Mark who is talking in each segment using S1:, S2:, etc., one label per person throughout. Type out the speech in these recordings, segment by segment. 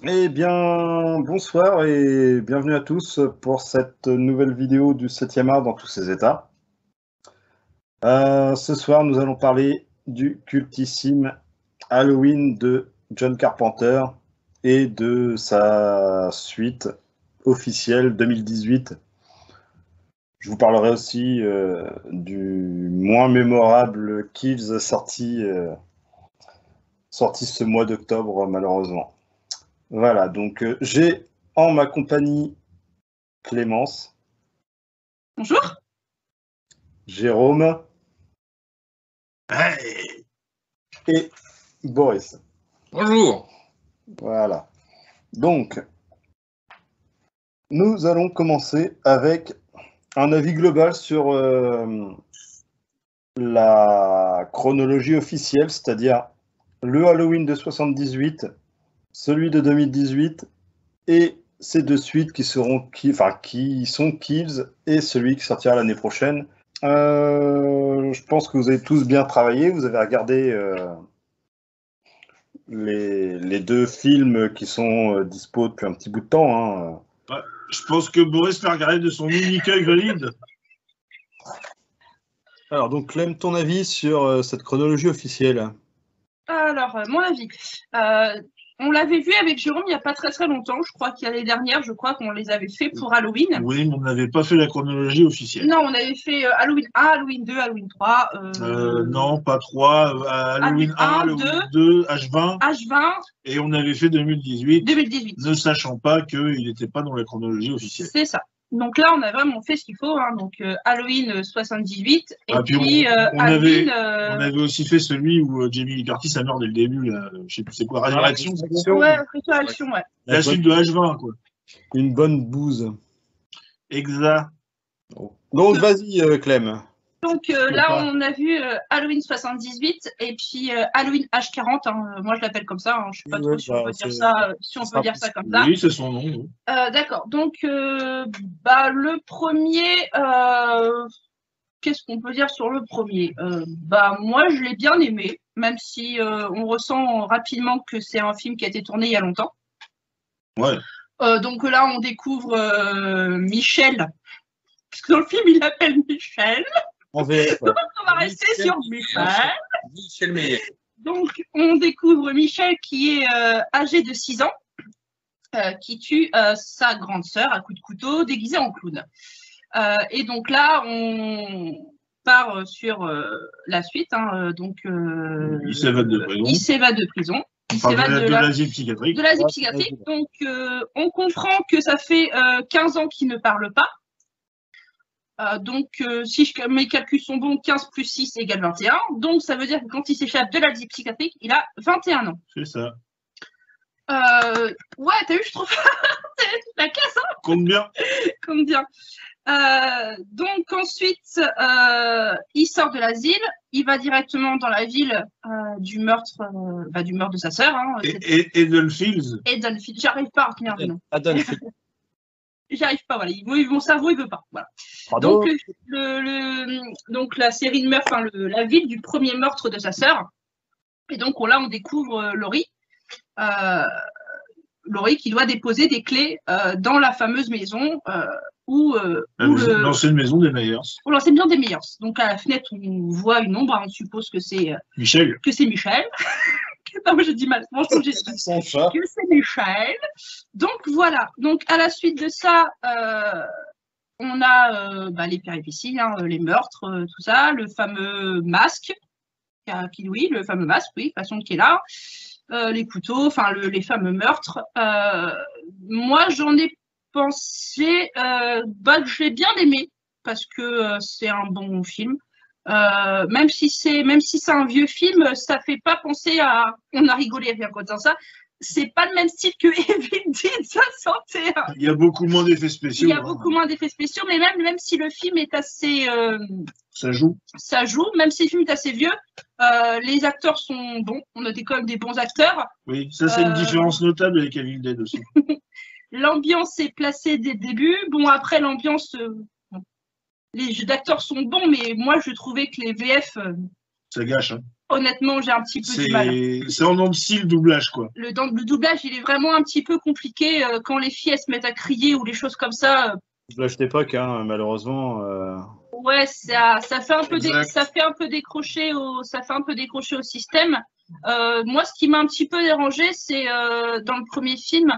S1: Eh bien, bonsoir et bienvenue à tous pour cette nouvelle vidéo du 7e art dans tous ses états. Ce soir, nous allons parler du cultissime Halloween de John Carpenter et de sa suite officielle 2018. Je vous parlerai aussi du moins mémorable Kills sorti ce mois d'octobre malheureusement. Voilà, donc j'ai en ma compagnie Clémence,
S2: Bonjour.
S1: Jérôme
S3: Hey.
S1: et Boris.
S3: Bonjour.
S1: Voilà. Donc, nous allons commencer avec un avis global sur la chronologie officielle, c'est-à-dire le Halloween de 78, celui de 2018 et ces deux suites qui sont Kills et celui qui sortira l'année prochaine. Je pense que vous avez tous bien travaillé, vous avez regardé les deux films qui sont dispo depuis un petit bout de temps.
S3: Ouais, je pense que Boris l'a regardé de son unique œil valide.
S1: Alors, donc, Clem, ton avis sur cette chronologie officielle?
S2: Alors, mon avis. On l'avait vu avec Jérôme il n'y a pas très longtemps. Je crois qu'il y a l'année dernière, je crois qu'on les avait fait pour Halloween.
S3: Oui, mais on n'avait pas fait la chronologie officielle.
S2: Non, on avait fait Halloween 1, Halloween 2, Halloween 3.
S3: Non, pas 3. Halloween 1, Halloween 2, H20.
S2: H20.
S3: Et on avait fait 2018.
S2: 2018.
S3: Ne sachant pas qu'il n'était pas dans la chronologie officielle.
S2: C'est ça. Donc là, on a vraiment fait ce qu'il faut. Hein. Donc Halloween 78. Et puis
S3: on avait aussi fait celui où Jamie Lee Curtis a meurt dès le début. Là. Je sais plus c'est quoi, Résurrection.
S2: Ouais, Résurrection, ouais.
S3: La suite de H20, quoi.
S1: Une bonne bouse.
S3: Exact.
S1: Donc, vas-y, Clem.
S2: Donc là, on a vu Halloween 78 et puis Halloween H40. Hein. Moi, je l'appelle comme ça. Hein. Je ne sais pas trop si on peut dire ça, comme ça.
S3: Oui, c'est son nom.
S2: D'accord. Donc, le premier, qu'est-ce qu'on peut dire sur le premier? Moi, je l'ai bien aimé, même si on ressent rapidement que c'est un film qui a été tourné il y a longtemps.
S3: Ouais.
S2: Donc là, on découvre Michel. Parce que dans le film, il l'appelle Michel.
S1: On va
S2: rester sur Michel.
S3: Michel Meyer.
S2: Donc, on découvre Michel qui est âgé de 6 ans, qui tue sa grande sœur à coups de couteau déguisée en clown. Et donc là, on part sur la suite. Hein,
S3: il s'évade de prison.
S2: Il s'évade de prison.
S3: Il s'évade de l'asile psychiatrique.
S2: De l'asile psychiatrique. Donc, on comprend que ça fait 15 ans qu'il ne parle pas. Si mes calculs sont bons, 15 plus 6 égale 21. Donc, ça veut dire que quand il s'échappe de l'asile psychiatrique, il a 21 ans.
S3: C'est ça.
S2: Ouais, t'as vu, je trouve la casse, hein.
S3: Compte bien.
S2: Compte bien. Donc, ensuite, il sort de l'asile. Il va directement dans la ville du meurtre de sa sœur. Hein,
S3: Edenfields.
S2: Edenfields. J'arrive pas à retenir le nom.
S1: Edenfields.
S2: J'y arrive pas, voilà. Mon cerveau, il veut pas. Voilà.
S1: Pardon.
S2: Donc, la série de meurtres, la ville du premier meurtre de sa sœur. Et donc, là, on découvre Laurie. Laurie qui doit déposer des clés dans la fameuse maison
S3: l'ancienne maison des Meyers.
S2: Pour l'ancienne maison des Meyers. Donc, à la fenêtre, on voit une ombre. On suppose que c'est
S3: Michel.
S2: Que c'est Michel. Non, mais j'ai dit mal. Franchement, j'ai dit que c'est Michel. Donc, voilà. Donc, à la suite de ça, on a les péripéties, hein, les meurtres, tout ça, le fameux masque, le fameux masque, oui, de toute façon, qui est là, les couteaux, enfin, les fameux meurtres. Moi, j'en ai pensé que j'ai bien aimé, parce que c'est un bon film. Même si c'est un vieux film, ça fait pas penser à. On a rigolé rien qu'en disant ça. C'est pas le même style que Evil Dead 61.
S3: Il y a beaucoup moins d'effets spéciaux.
S2: Il y a beaucoup moins d'effets spéciaux, mais même si le film est assez.
S3: Ça joue.
S2: Ça joue, même si le film est assez vieux. Les acteurs sont bons. On a quand même des bons acteurs.
S3: Oui, ça c'est une différence notable avec Evil Dead aussi.
S2: L'ambiance est placée dès le début. Bon, après l'ambiance. Les jeux d'acteurs sont bons, mais moi je trouvais que les VF.
S3: Ça gâche, hein.
S2: honnêtement, j'ai un petit peu du mal.
S3: C'est en dents de scie le doublage, quoi.
S2: Le doublage, il est vraiment un petit peu compliqué quand les filles elles se mettent à crier ou les choses comme ça.
S1: Doublage d'époque, hein, malheureusement.
S2: Ouais, ça fait un peu décrocher au système. Moi, ce qui m'a un petit peu dérangé, c'est dans le premier film,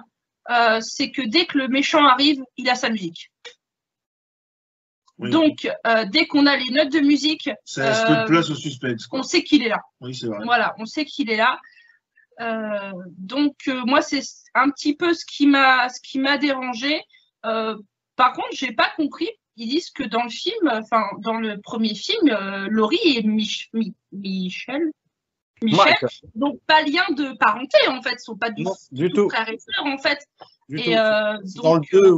S2: c'est que dès que le méchant arrive, il a sa musique. Oui. Donc, dès qu'on a les notes de musique,
S3: ça laisse peu de place au suspense, quoi.
S2: On sait qu'il est là.
S3: Oui, c'est vrai.
S2: Voilà, on sait qu'il est là. Donc, moi, c'est un petit peu ce qui m'a dérangé. Par contre, j'ai pas compris. Ils disent que dans le film, enfin, dans le premier film, Laurie et Michel, donc pas lien de parenté, en fait. Ils sont pas du tout frères et sœurs, en fait.
S1: Dans le 2,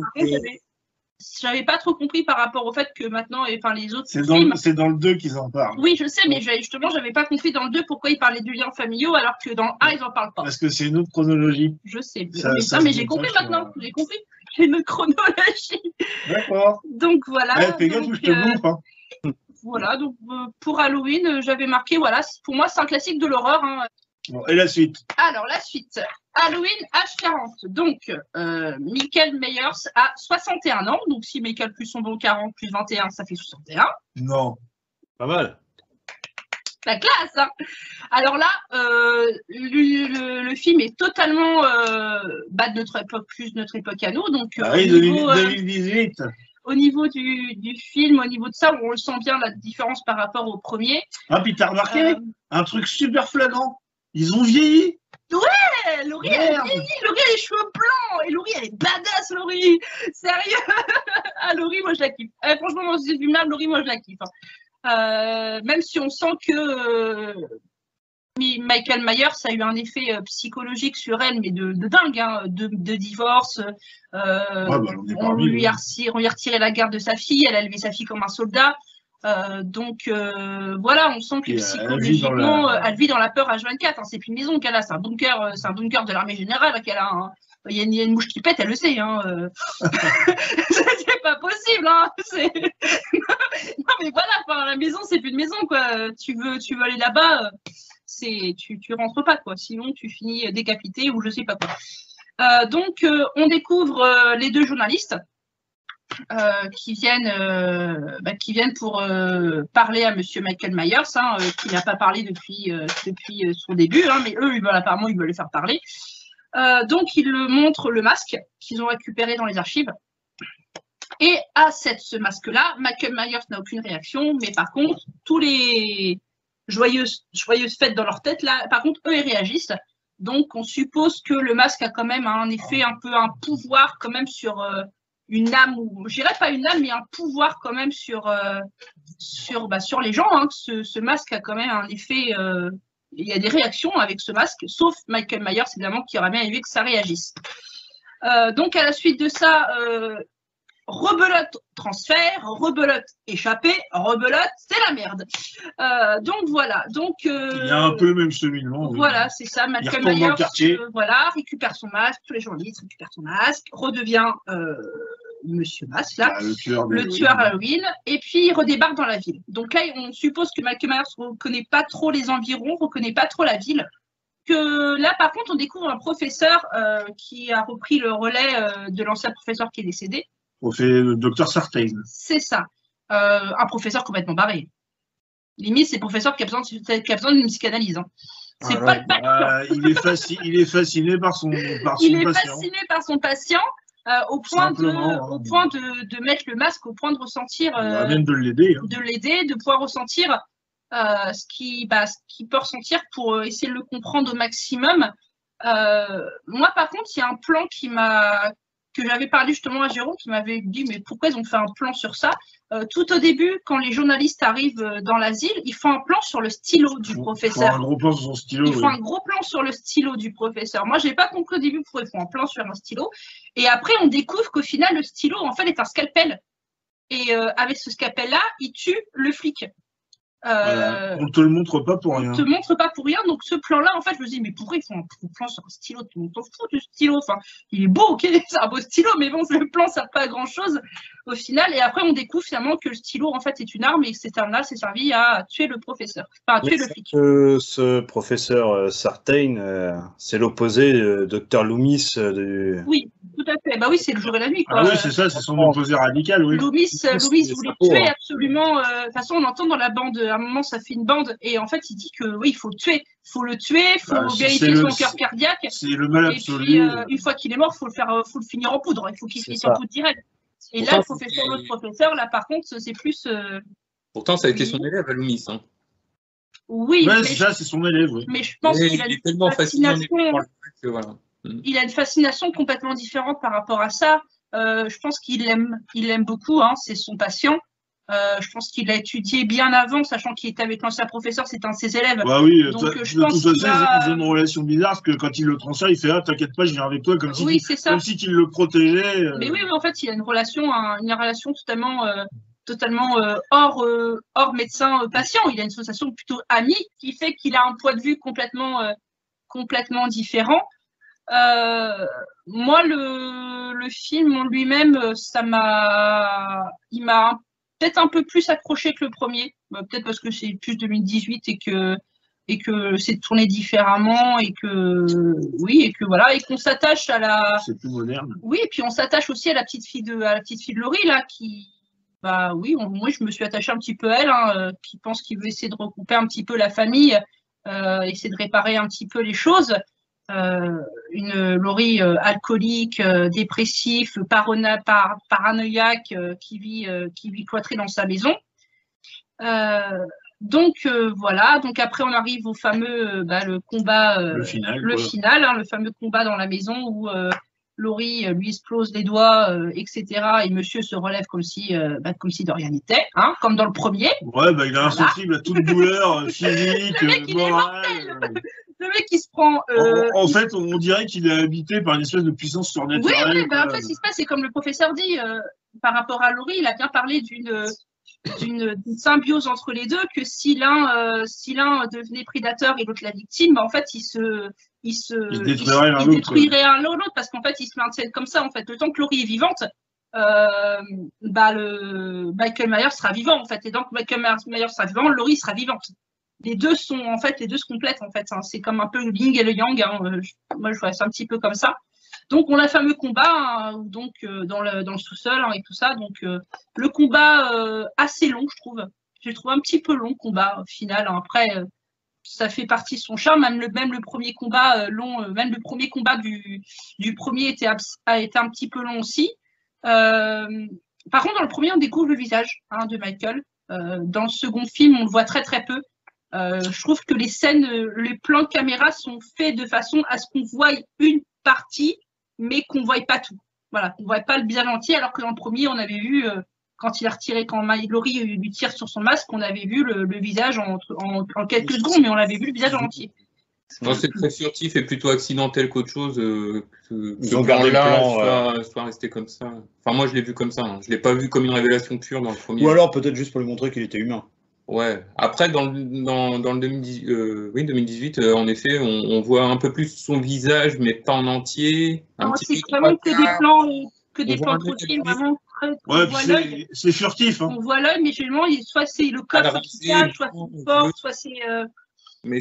S2: j'avais pas trop compris par rapport au fait que maintenant, enfin les autres
S3: c'est dans le 2 qu'ils en parlent.
S2: Oui, je sais, mais justement, j'avais pas compris dans le 2 pourquoi ils parlaient du lien familiaux alors que dans le 1, ils en parlent pas.
S3: Parce que c'est une autre chronologie.
S2: Je sais. Mais j'ai compris maintenant. J'ai compris. J'ai une chronologie.
S3: D'accord.
S2: Donc voilà.
S3: Ouais, fais gaffe où je te bouffe. Hein.
S2: Voilà, donc pour Halloween, j'avais marqué, voilà, pour moi, c'est un classique de l'horreur. Hein.
S3: Bon, et la suite?
S2: Alors, la suite. Halloween H40. Donc, Michael Myers a 61 ans. Donc, si mes calculs sont bons, 40 plus 21, ça fait 61.
S3: Non.
S1: Pas mal.
S2: La classe, hein. Alors là, le film est totalement de notre époque, plus notre époque à nous. Donc,
S3: oui, 2018.
S2: Au niveau du film, au niveau de ça, on le sent bien la différence par rapport au premier.
S3: Ah, puis t'as remarqué un truc super flagrant. Ils ont vieilli.
S2: Ouais, Laurie, elle a vieilli. Laurie, elle a les cheveux blancs. Et Laurie, elle est badass, Laurie. Sérieux. Ah, Laurie, moi, je la kiffe. Franchement, dans ce film-là, Laurie, moi, je la kiffe. Même si on sent que Michael Myers a eu un effet psychologique sur elle, mais de dingue, hein, de divorce. On lui a retiré la garde de sa fille. Elle a élevé sa fille comme un soldat. Donc voilà, on sent que psychologiquement, elle vit dans la peur H24. Hein, c'est plus une maison qu'elle a, c'est un bunker de l'armée générale qu'elle a. Hein. Il y a une mouche qui pète, elle le sait. Hein. C'est pas possible. Hein. Non mais voilà, la maison c'est plus une maison quoi. Tu veux aller là-bas, tu rentres pas quoi. Sinon tu finis décapité ou je sais pas quoi. Donc on découvre les deux journalistes. Qui viennent pour parler à Monsieur Michael Myers, hein, qui n'a pas parlé depuis son début, hein, mais eux, apparemment, ils veulent le faire parler. Donc, ils le montrent le masque qu'ils ont récupéré dans les archives. Et à ce masque-là, Michael Myers n'a aucune réaction, mais par contre, tous les joyeuses fêtes dans leur tête, là, par contre, eux, ils réagissent. Donc, on suppose que le masque a quand même un effet, un pouvoir quand même sur... une âme, ou je dirais pas une âme, mais un pouvoir quand même sur les gens. Hein. Ce masque a quand même un effet, il y a des réactions avec ce masque, sauf Michael Myers, évidemment, qui aurait bien aimé que ça réagisse. Donc, à la suite de ça, rebelote transfert, rebelote échappée, rebelote, c'est la merde. Donc, voilà. Donc, il
S3: y a un peu le même cheminement.
S2: Voilà, c'est ça. Michael Myers récupère son masque, tous les journalistes récupèrent son masque, redevient Monsieur Masque, là, le tueur Halloween, et puis il redébarque dans la ville. Donc là, on suppose que Michael Myers ne reconnaît pas trop les environs, ne reconnaît pas trop la ville. Que là, par contre, on découvre un professeur qui a repris le relais de l'ancien professeur qui est décédé.
S3: Le docteur Sartain.
S2: C'est ça. Un professeur complètement barré. Limite, c'est le professeur qui a besoin d'une psychanalyse. Hein. C'est pas le patient.
S3: Il est fasciné par son patient.
S2: Fasciné par son patient. Au point de mettre le masque, au point de ressentir,
S3: même de l'aider, hein.
S2: De l'aider, de pouvoir ressentir ce qu'il peut ressentir pour essayer de le comprendre au maximum. Moi, par contre, il y a un plan que j'avais parlé justement à Jérôme, qui m'avait dit mais pourquoi ils ont fait un plan sur ça? Tout au début, quand les journalistes arrivent dans l'asile, ils font un plan sur le stylo du professeur.
S3: Ils font un gros plan sur son stylo.
S2: Ils font un gros plan sur le stylo du professeur. Moi, je n'ai pas compris au début pourquoi ils font un plan sur un stylo. Et après, on découvre qu'au final, le stylo, en fait, est un scalpel. Et avec ce scalpel-là, il tue le flic.
S3: Voilà. On te le montre pas pour rien.
S2: On te montre pas pour rien. Donc ce plan-là, en fait, je me dis, mais pourquoi ils font un plan sur un stylo? On s'en fout du stylo. Enfin, il est beau, ok, c'est un beau stylo, mais bon, le plan, ça sert pas à grand-chose au final. Et après, on découvre finalement que le stylo, en fait, est une arme et que cette arme-là s'est servi à tuer le professeur, enfin, à tuer le flic.
S1: Ce professeur Sartain, c'est l'opposé Dr Loomis
S2: Oui, tout à fait. Bah oui, c'est le jour et la nuit, quoi.
S3: Ah oui, c'est ça, c'est son opposé radical, oui.
S2: Loomis voulait tuer absolument. De toute façon, on entend dans la bande, à un moment, ça fait une bande, et en fait, il dit que oui, il faut le tuer. Il faut le tuer, il faut vérifier son cœur cardiaque.
S3: C'est le mal absolu.
S2: Et puis, une fois qu'il est mort, faut le finir en poudre. Il faut qu'il finisse en poudre direct. Et là, le professeur, notre professeur, là, par contre, c'est plus.
S4: Pourtant, ça a été son élève à Loomis. Hein.
S2: Oui.
S3: Ouais, c'est ça, c'est son élève. Oui.
S2: Mais je pense qu'il a
S4: tellement fascination.
S2: Voilà. Il a une fascination complètement différente par rapport à ça. Je pense qu'il l'aime beaucoup. Hein, c'est son patient. Je pense qu'il l'a étudié bien avant, sachant qu'il était avec l'ancien professeur, c'est un de ses élèves.
S3: Bah oui,
S2: donc
S3: je pense qu'ils ont une relation bizarre, parce que quand il le transfère, il fait « Ah, t'inquiète pas, je viens avec toi », comme si qu'il le protégeait.
S2: Mais oui, mais en fait, il a une relation totalement hors médecin-patient. Il a une association plutôt amie, qui fait qu'il a un point de vue complètement différent. Moi, le film en lui-même, il m'a peut-être un peu plus accroché que le premier, peut-être parce que c'est plus 2018 et que c'est tourné différemment et que voilà, et qu'on s'attache à la.
S3: C'est plus moderne.
S2: Oui, et puis on s'attache aussi à la petite fille de Laurie là, qui. Bah oui, moi je me suis attachée un petit peu à elle, hein, qui pense qu'il veut essayer de regrouper un petit peu la famille, essayer de réparer un petit peu les choses. Une Laurie alcoolique, dépressif, paranoïaque, qui vit cloîtrée dans sa maison. Donc voilà. Donc après on arrive au fameux le combat, le final, hein, le fameux combat dans la maison où Laurie lui explose les doigts, etc. Et monsieur se relève comme si de rien n'était, hein, comme dans le premier.
S3: Ouais, il est insensible à toute douleur physique, morale.
S2: Le mec qui se prend.
S3: En fait, on dirait qu'il est habité par une espèce de puissance surnaturelle.
S2: Oui, en fait, ce qui se passe, c'est comme le professeur dit, par rapport à Laurie, il a bien parlé d'une symbiose entre les deux, que si l'un devenait prédateur et l'autre la victime, en fait, il détruirait l'un l'autre, parce qu'en fait, il se maintiennent comme ça. En fait, le temps que Laurie est vivante, Michael Myers sera vivant, en fait, et donc Michael Myers sera vivant, Laurie sera vivante. Les deux se complètent, en fait. Hein. C'est comme un peu le yin et le yang. Hein. Moi, je vois ça un petit peu comme ça. Donc, on a le fameux combat, hein, donc dans le sous-sol, hein, et tout ça. Donc, le combat assez long, je trouve. J'ai trouvé un petit peu long, le combat final. Hein. Après, ça fait partie de son charme. Même le premier combat même le premier combat du premier a été un petit peu long aussi. Par contre, dans le premier, on découvre le visage, hein, de Michael. Dans le second film, on le voit très, très peu. Je trouve que les plans de caméra sont faits de façon à ce qu'on voie une partie, mais qu'on ne voie pas tout. Voilà, qu'on ne voie pas le visage entier, alors que dans le premier, on avait vu, quand Laurie lui tire sur son masque, on avait vu le visage en quelques secondes, mais on avait vu le visage entier.
S4: Non, c'est très furtif et plutôt accidentel qu'autre chose.
S1: Ils ont gardé le plan,
S4: soit resté comme ça. Enfin, moi, je l'ai vu comme ça. Hein. Je ne l'ai pas vu comme une révélation pure dans le premier.
S1: Ou alors peut-être juste pour lui montrer qu'il était humain.
S4: Ouais. Après, dans le 2018, en effet, on voit un peu plus son visage, mais pas en entier.
S2: C'est vraiment que des plans croqués, vraiment très.
S3: Ouais, c'est furtif. Hein.
S2: On voit l'œil, mais généralement, soit c'est le coffre qui cache, soit c'est une porte, soit c'est.
S4: Mais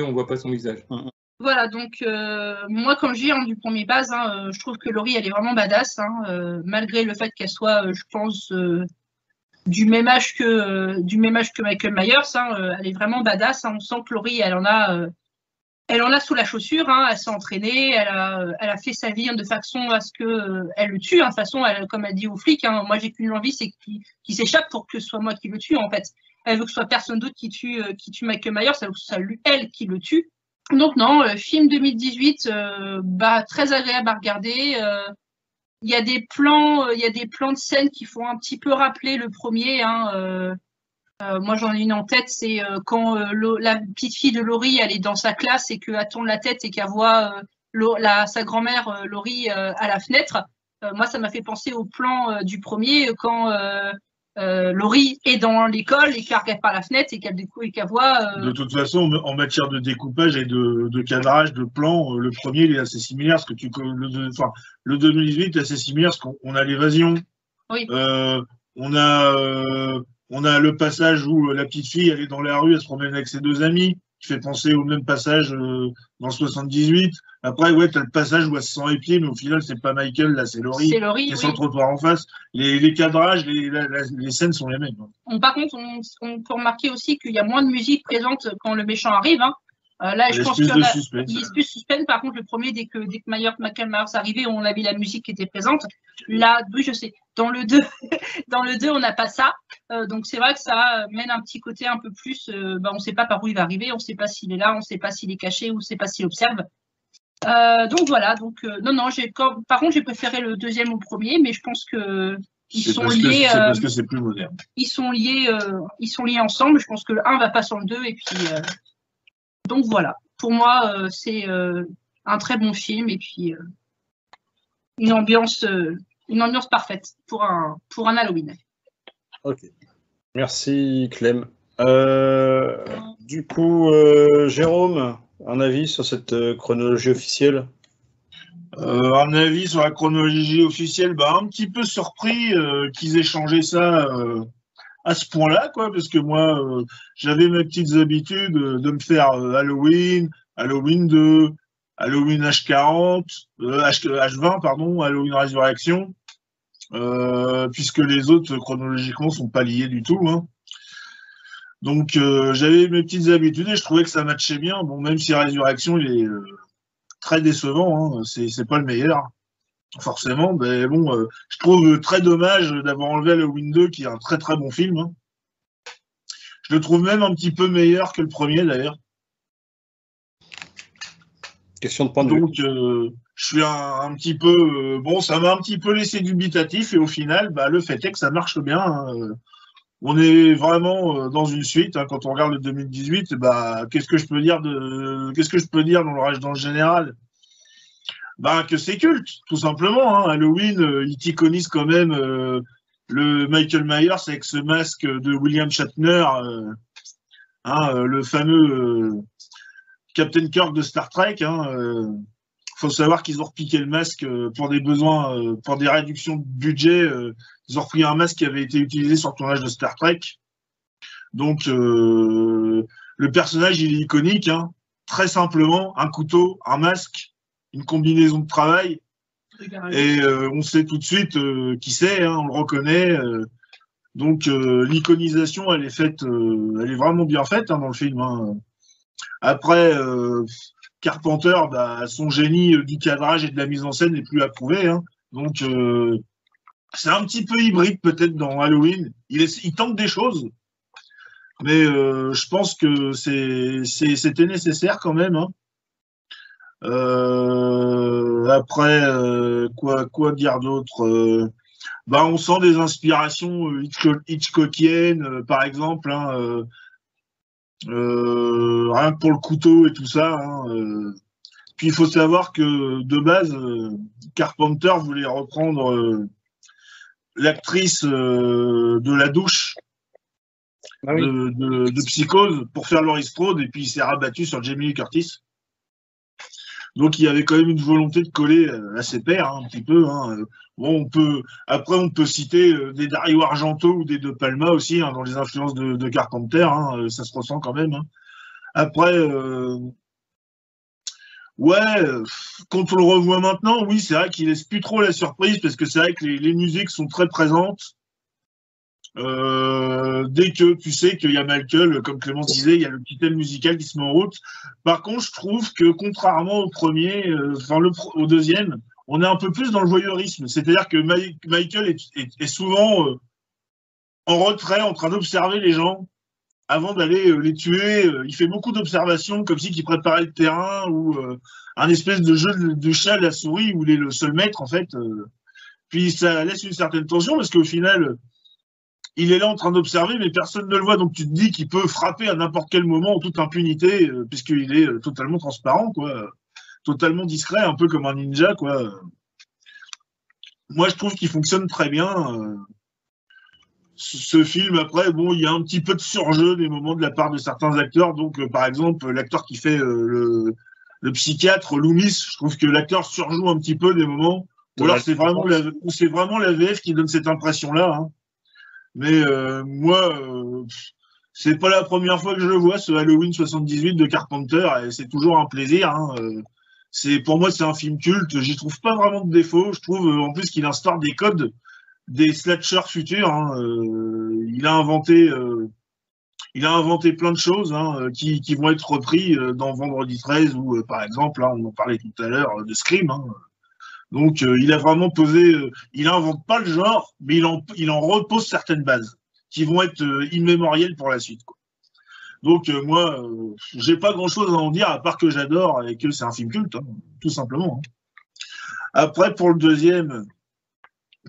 S4: on voit pas son visage.
S2: Voilà, donc moi, comme je dis, hein, du premier base, hein, je trouve que Laurie, elle est vraiment badass, hein, malgré le fait qu'elle soit, je pense, du même âge que Michael Myers, hein, elle est vraiment badass. Hein, on sent que Laurie, elle en a sous la chaussure. Hein, elle s'est entraînée, elle a fait sa vie, hein, de façon à ce que elle le tue. Hein, de toute façon, comme elle dit aux flics, hein, moi j'ai qu'une envie, c'est qu'il s'échappe pour que ce soit moi qui le tue. En fait, elle veut que ce soit personne d'autre qui tue Michael Myers, elle veut que ce soit elle qui le tue. Donc non, film 2018, très agréable à regarder. Il y a des plans de scène qui font un petit peu rappeler le premier. Hein, moi, j'en ai une en tête, c'est quand la petite fille de Laurie, elle est dans sa classe et qu'elle tourne la tête et qu'elle voit sa grand-mère Laurie à la fenêtre. Moi, ça m'a fait penser au plan du premier quand Laurie est dans l'école et qu'elle regarde par la fenêtre et qu'elle voit.
S3: De toute façon, en matière de découpage et de cadrage, de plan, le premier il est assez similaire. Le 2018 est assez similaire parce qu'on a l'évasion.
S2: Oui.
S3: On a le passage où la petite fille elle est dans la rue, elle se promène avec ses deux amis, qui fait penser au même passage dans le 78. Après, ouais, t'as le passage où elle se sent épiée, mais au final, c'est pas Michael, là, c'est Laurie.
S2: C'est Laurie,
S3: qui est sur le trottoir en face. Les cadrages, les scènes sont les mêmes.
S2: Par contre, on peut remarquer aussi qu'il y a moins de musique présente quand le méchant arrive. Hein. Là, je pense qu'il y a plus de suspense. Par contre, le premier, dès que Michael Myers arrivait, on a vu la musique qui était présente. Là, oui, je sais. Dans le 2, on n'a pas ça. Donc, c'est vrai que ça mène un petit côté un peu plus. On ne sait pas par où il va arriver, on ne sait pas s'il est là, on ne sait pas s'il est caché, ou on ne sait pas s'il observe. Donc voilà. Donc non. Par contre, j'ai préféré le deuxième au premier, mais je pense que ils sont liés.
S3: C'est parce que c'est plus moderne.
S2: Ils sont liés ensemble. Je pense que le 1 va pas sans le 2 et puis. Donc voilà, pour moi, c'est un très bon film et puis une ambiance parfaite pour un Halloween.
S1: Ok, merci Clem. Du coup, Jérôme, un avis sur cette chronologie officielle?
S3: Un avis sur la chronologie officielle, un petit peu surpris qu'ils aient changé ça à ce point-là, quoi, parce que moi, j'avais mes petites habitudes de me faire Halloween 2, Halloween H40, H20, pardon, Halloween Résurrection, puisque les autres, chronologiquement, sont pas liés du tout. Hein. Donc, j'avais mes petites habitudes et je trouvais que ça matchait bien. Bon, même si Résurrection, il est très décevant, hein, c'est pas le meilleur. Forcément, mais bon, je trouve très dommage d'avoir enlevé Halloween 2, qui est un très très bon film. Hein. Je le trouve même un petit peu meilleur que le premier d'ailleurs.
S1: Question de point de vue.
S3: Donc, je suis un petit peu. Ça m'a un petit peu laissé dubitatif et au final, le fait est que ça marche bien. Hein. On est vraiment dans une suite. Hein. Quand on regarde le 2018, qu'est-ce que je peux dire dans le général? Que c'est culte, tout simplement. Hein. Halloween, il t'iconise quand même le Michael Myers avec ce masque de William Shatner, le fameux Captain Kirk de Star Trek. Faut savoir qu'ils ont repiqué le masque pour des besoins, pour des réductions de budget. Ils ont repris un masque qui avait été utilisé sur le tournage de Star Trek. Donc, le personnage, il est iconique. Hein. Très simplement, un couteau, un masque, une combinaison de travail, et on sait tout de suite qui c'est, hein, on le reconnaît. Donc l'iconisation, elle est faite, elle est vraiment bien faite, hein, dans le film. Hein. Après, Carpenter, son génie du cadrage et de la mise en scène n'est plus à prouver. Hein. Donc c'est un petit peu hybride peut-être dans Halloween. Il tente des choses, mais je pense que c'était nécessaire quand même. Hein. Après, quoi dire d'autre? On sent des inspirations Hitchcockiennes, par exemple, hein, rien que pour le couteau et tout ça. Hein, Puis il faut savoir que de base, Carpenter voulait reprendre l'actrice de La Douche, de Psychose, pour faire Laurie Strode, et puis il s'est rabattu sur Jamie Lee Curtis. Donc il y avait quand même une volonté de coller à ses pairs, hein, un petit peu. Hein. On peut citer des Dario Argento ou des De Palma aussi, hein, dans les influences de Carpenter. Hein, ça se ressent quand même. Hein. Après, quand on le revoit maintenant, oui, c'est vrai qu'il laisse plus trop la surprise, parce que c'est vrai que les musiques sont très présentes. Dès que tu sais qu'il y a Michael, comme Clémence disait, il y a le petit thème musical qui se met en route. Par contre, je trouve que contrairement au premier, au deuxième, on est un peu plus dans le voyeurisme. C'est-à-dire que Michael est souvent en retrait, en train d'observer les gens avant d'aller les tuer. Il fait beaucoup d'observations, comme si il préparait le terrain, ou un espèce de jeu de chat à la souris où il est le seul maître, en fait. Puis ça laisse une certaine tension, parce qu'au final, il est là en train d'observer, mais personne ne le voit. Donc tu te dis qu'il peut frapper à n'importe quel moment en toute impunité, puisqu'il est totalement transparent, quoi. Totalement discret, un peu comme un ninja, quoi. Moi, je trouve qu'il fonctionne très bien. ce film, après, bon, il y a un petit peu de surjeu des moments de la part de certains acteurs. Donc, par exemple, l'acteur qui fait le psychiatre, Loomis, je trouve que l'acteur surjoue un petit peu des moments. Ou alors c'est vraiment la VF qui donne cette impression-là. Hein. Mais moi, c'est pas la première fois que je le vois, ce Halloween 78 de Carpenter, et c'est toujours un plaisir. Hein. Pour moi, c'est un film culte. J'y trouve pas vraiment de défaut. Je trouve en plus qu'il instaure des codes des slashers futurs. Hein. Il a inventé plein de choses hein, qui vont être repris dans Vendredi 13 ou par exemple, hein, on en parlait tout à l'heure, de Scream. Hein. Donc il a vraiment posé, il n'invente pas le genre, mais il en repose certaines bases qui vont être immémorielles pour la suite. Quoi. Donc moi, j'ai pas grand-chose à en dire à part que j'adore et que c'est un film culte, hein, tout simplement. Hein. Après, pour le deuxième,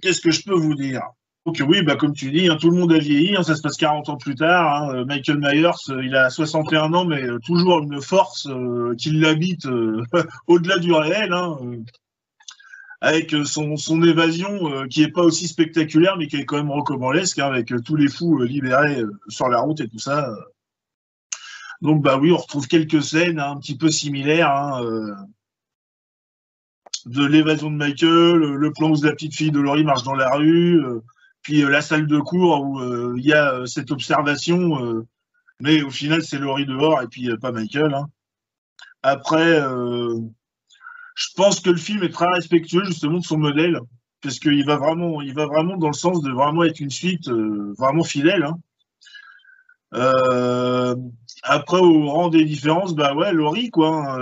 S3: qu'est-ce que je peux vous dire? Donc oui, bah, comme tu dis, hein, tout le monde a vieilli, hein, ça se passe 40 ans plus tard. Hein, Michael Myers, il a 61 ans, mais toujours une force qui l'habite au-delà du réel. Hein, avec son évasion qui est pas aussi spectaculaire, mais qui est quand même rocambolesque, hein, avec tous les fous libérés sur la route et tout ça. Donc bah oui, on retrouve quelques scènes hein, un petit peu similaires hein, de l'évasion de Michael, le plan où la petite fille de Laurie marche dans la rue, puis la salle de cours où il y a cette observation, mais au final c'est Laurie dehors et puis pas Michael. Hein. Après, je pense que le film est très respectueux justement de son modèle, parce qu'il va vraiment dans le sens de vraiment être une suite vraiment fidèle. Hein. Après, au rang des différences, bah ouais, Laurie, quoi,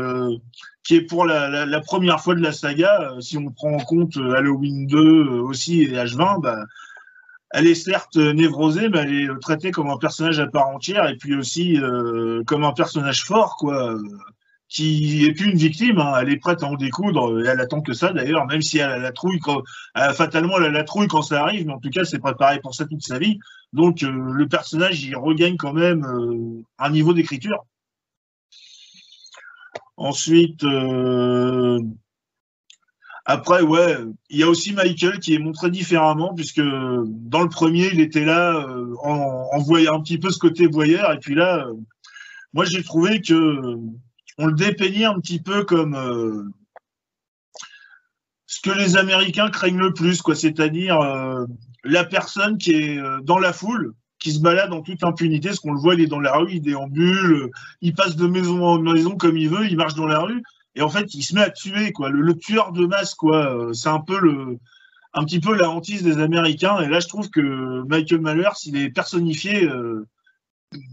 S3: qui est pour la première fois de la saga, si on prend en compte Halloween 2 aussi et H20, bah, elle est certes névrosée, mais elle est traitée comme un personnage à part entière, et puis aussi comme un personnage fort, quoi, qui est plus une victime, hein, elle est prête à en découdre, et elle attend que ça d'ailleurs, même si elle a la trouille, fatalement elle a la trouille quand ça arrive, mais en tout cas c'est préparé pour ça toute sa vie. Donc le personnage il regagne quand même un niveau d'écriture. Ensuite, après ouais, il y a aussi Michael qui est montré différemment, puisque dans le premier il était là en voyant un petit peu ce côté voyeur, et puis là, moi j'ai trouvé que on le dépeignait un petit peu comme ce que les Américains craignent le plus, quoi, c'est-à-dire la personne qui est dans la foule, qui se balade en toute impunité, parce qu'on le voit, il est dans la rue, il déambule, il passe de maison en maison comme il veut, il marche dans la rue, et en fait, il se met à tuer, quoi, le tueur de masse, quoi. C'est un petit peu la hantise des Américains, et là, je trouve que Michael Myers, il est personnifié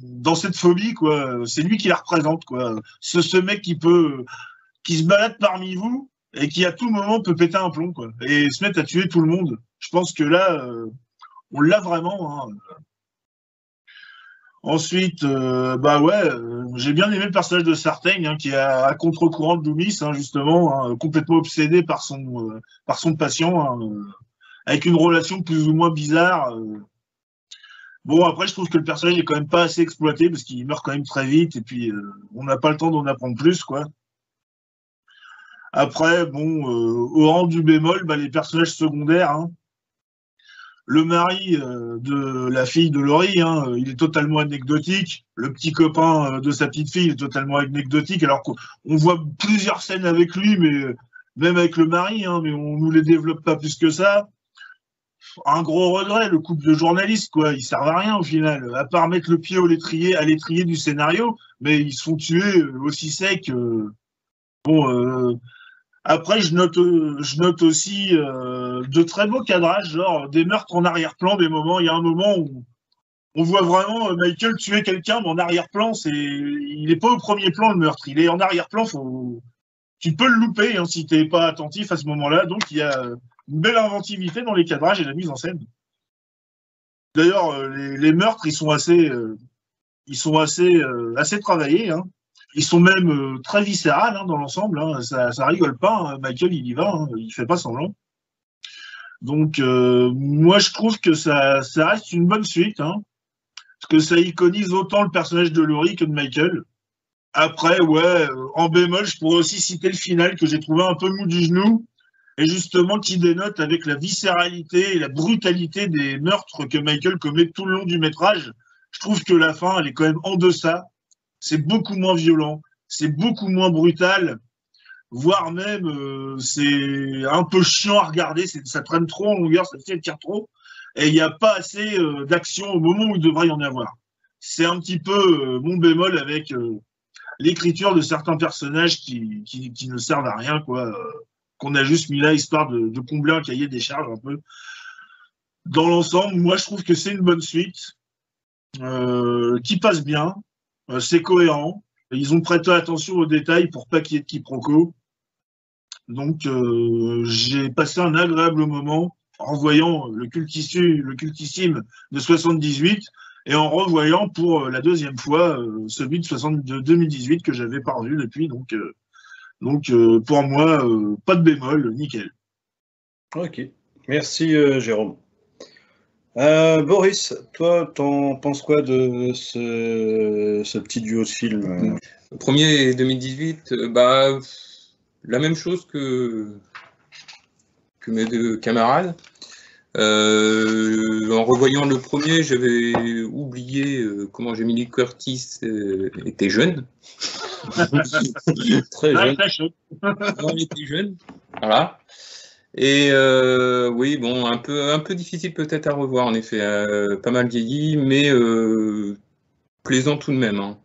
S3: dans cette phobie, quoi. C'est lui qui la représente, quoi. Ce mec qui se balade parmi vous et qui à tout moment peut péter un plomb, quoi, et se mettre à tuer tout le monde. Je pense que là, on l'a vraiment. Hein. Ensuite, bah ouais, j'ai bien aimé le personnage de Sartaigne, hein, qui est à contre-courant de Loomis, hein, justement, hein, complètement obsédé par son patient, hein, avec une relation plus ou moins bizarre. Bon, après, je trouve que le personnage est quand même pas assez exploité parce qu'il meurt quand même très vite et puis on n'a pas le temps d'en apprendre plus, quoi. Après, bon, au rang du bémol, bah, les personnages secondaires, hein. Le mari de la fille de Laurie, hein, il est totalement anecdotique. Le petit copain de sa petite fille est totalement anecdotique, alors qu'on voit plusieurs scènes avec lui, mais même avec le mari, hein, mais on nous les développe pas plus que ça. Un gros regret, le couple de journalistes, quoi. Ils servent à rien au final, à part mettre le pied à l'étrier du scénario, mais ils se font tuer aussi sec. Bon, après, je note aussi de très beaux cadrages, genre des meurtres en arrière-plan, des moments. Il y a un moment où on voit vraiment Michael tuer quelqu'un, mais en arrière-plan, il n'est pas au premier plan le meurtre, il est en arrière-plan. Tu peux le louper hein, si tu n'es pas attentif à ce moment-là. Donc il y a une belle inventivité dans les cadrages et la mise en scène. D'ailleurs, les meurtres, ils sont assez travaillés. Hein. Ils sont même très viscérales hein, dans l'ensemble. Hein. Ça rigole pas. Hein. Michael, il y va. Hein. Il fait pas semblant. Donc, moi, je trouve que ça reste une bonne suite. Hein, parce que ça iconise autant le personnage de Laurie que de Michael. Après, ouais, en bémol, je pourrais aussi citer le final que j'ai trouvé un peu mou du genou. et justement qui dénote avec la viscéralité et la brutalité des meurtres que Michael commet tout le long du métrage. Je trouve que la fin, elle est quand même en deçà. C'est beaucoup moins violent, c'est beaucoup moins brutal, voire même c'est un peu chiant à regarder, ça traîne trop en longueur, ça tire trop, et il n'y a pas assez d'action au moment où il devrait y en avoir. C'est un petit peu mon bémol avec l'écriture de certains personnages qui ne servent à rien, quoi, qu'on a juste mis là histoire de combler un cahier des charges un peu. Dans l'ensemble, moi je trouve que c'est une bonne suite qui passe bien, c'est cohérent, ils ont prêté attention aux détails pour pas qu'il y ait de quiproquo. Donc j'ai passé un agréable moment en voyant le cultissime de 78 et en revoyant pour la deuxième fois celui de 2018 que j'avais pas revu depuis. Donc pour moi, pas de bémol, nickel.
S1: Ok, merci Jérôme. Boris, toi, t'en penses quoi de ce petit duo de films
S4: Le premier 2018, la même chose que mes deux camarades. En revoyant le premier, j'avais oublié comment Jamie Lee Curtis était jeune.
S1: Très jeune.
S4: Il était jeune, voilà. Et oui, bon, un peu difficile peut-être à revoir, en effet, pas mal vieilli, mais plaisant tout de même. Hein.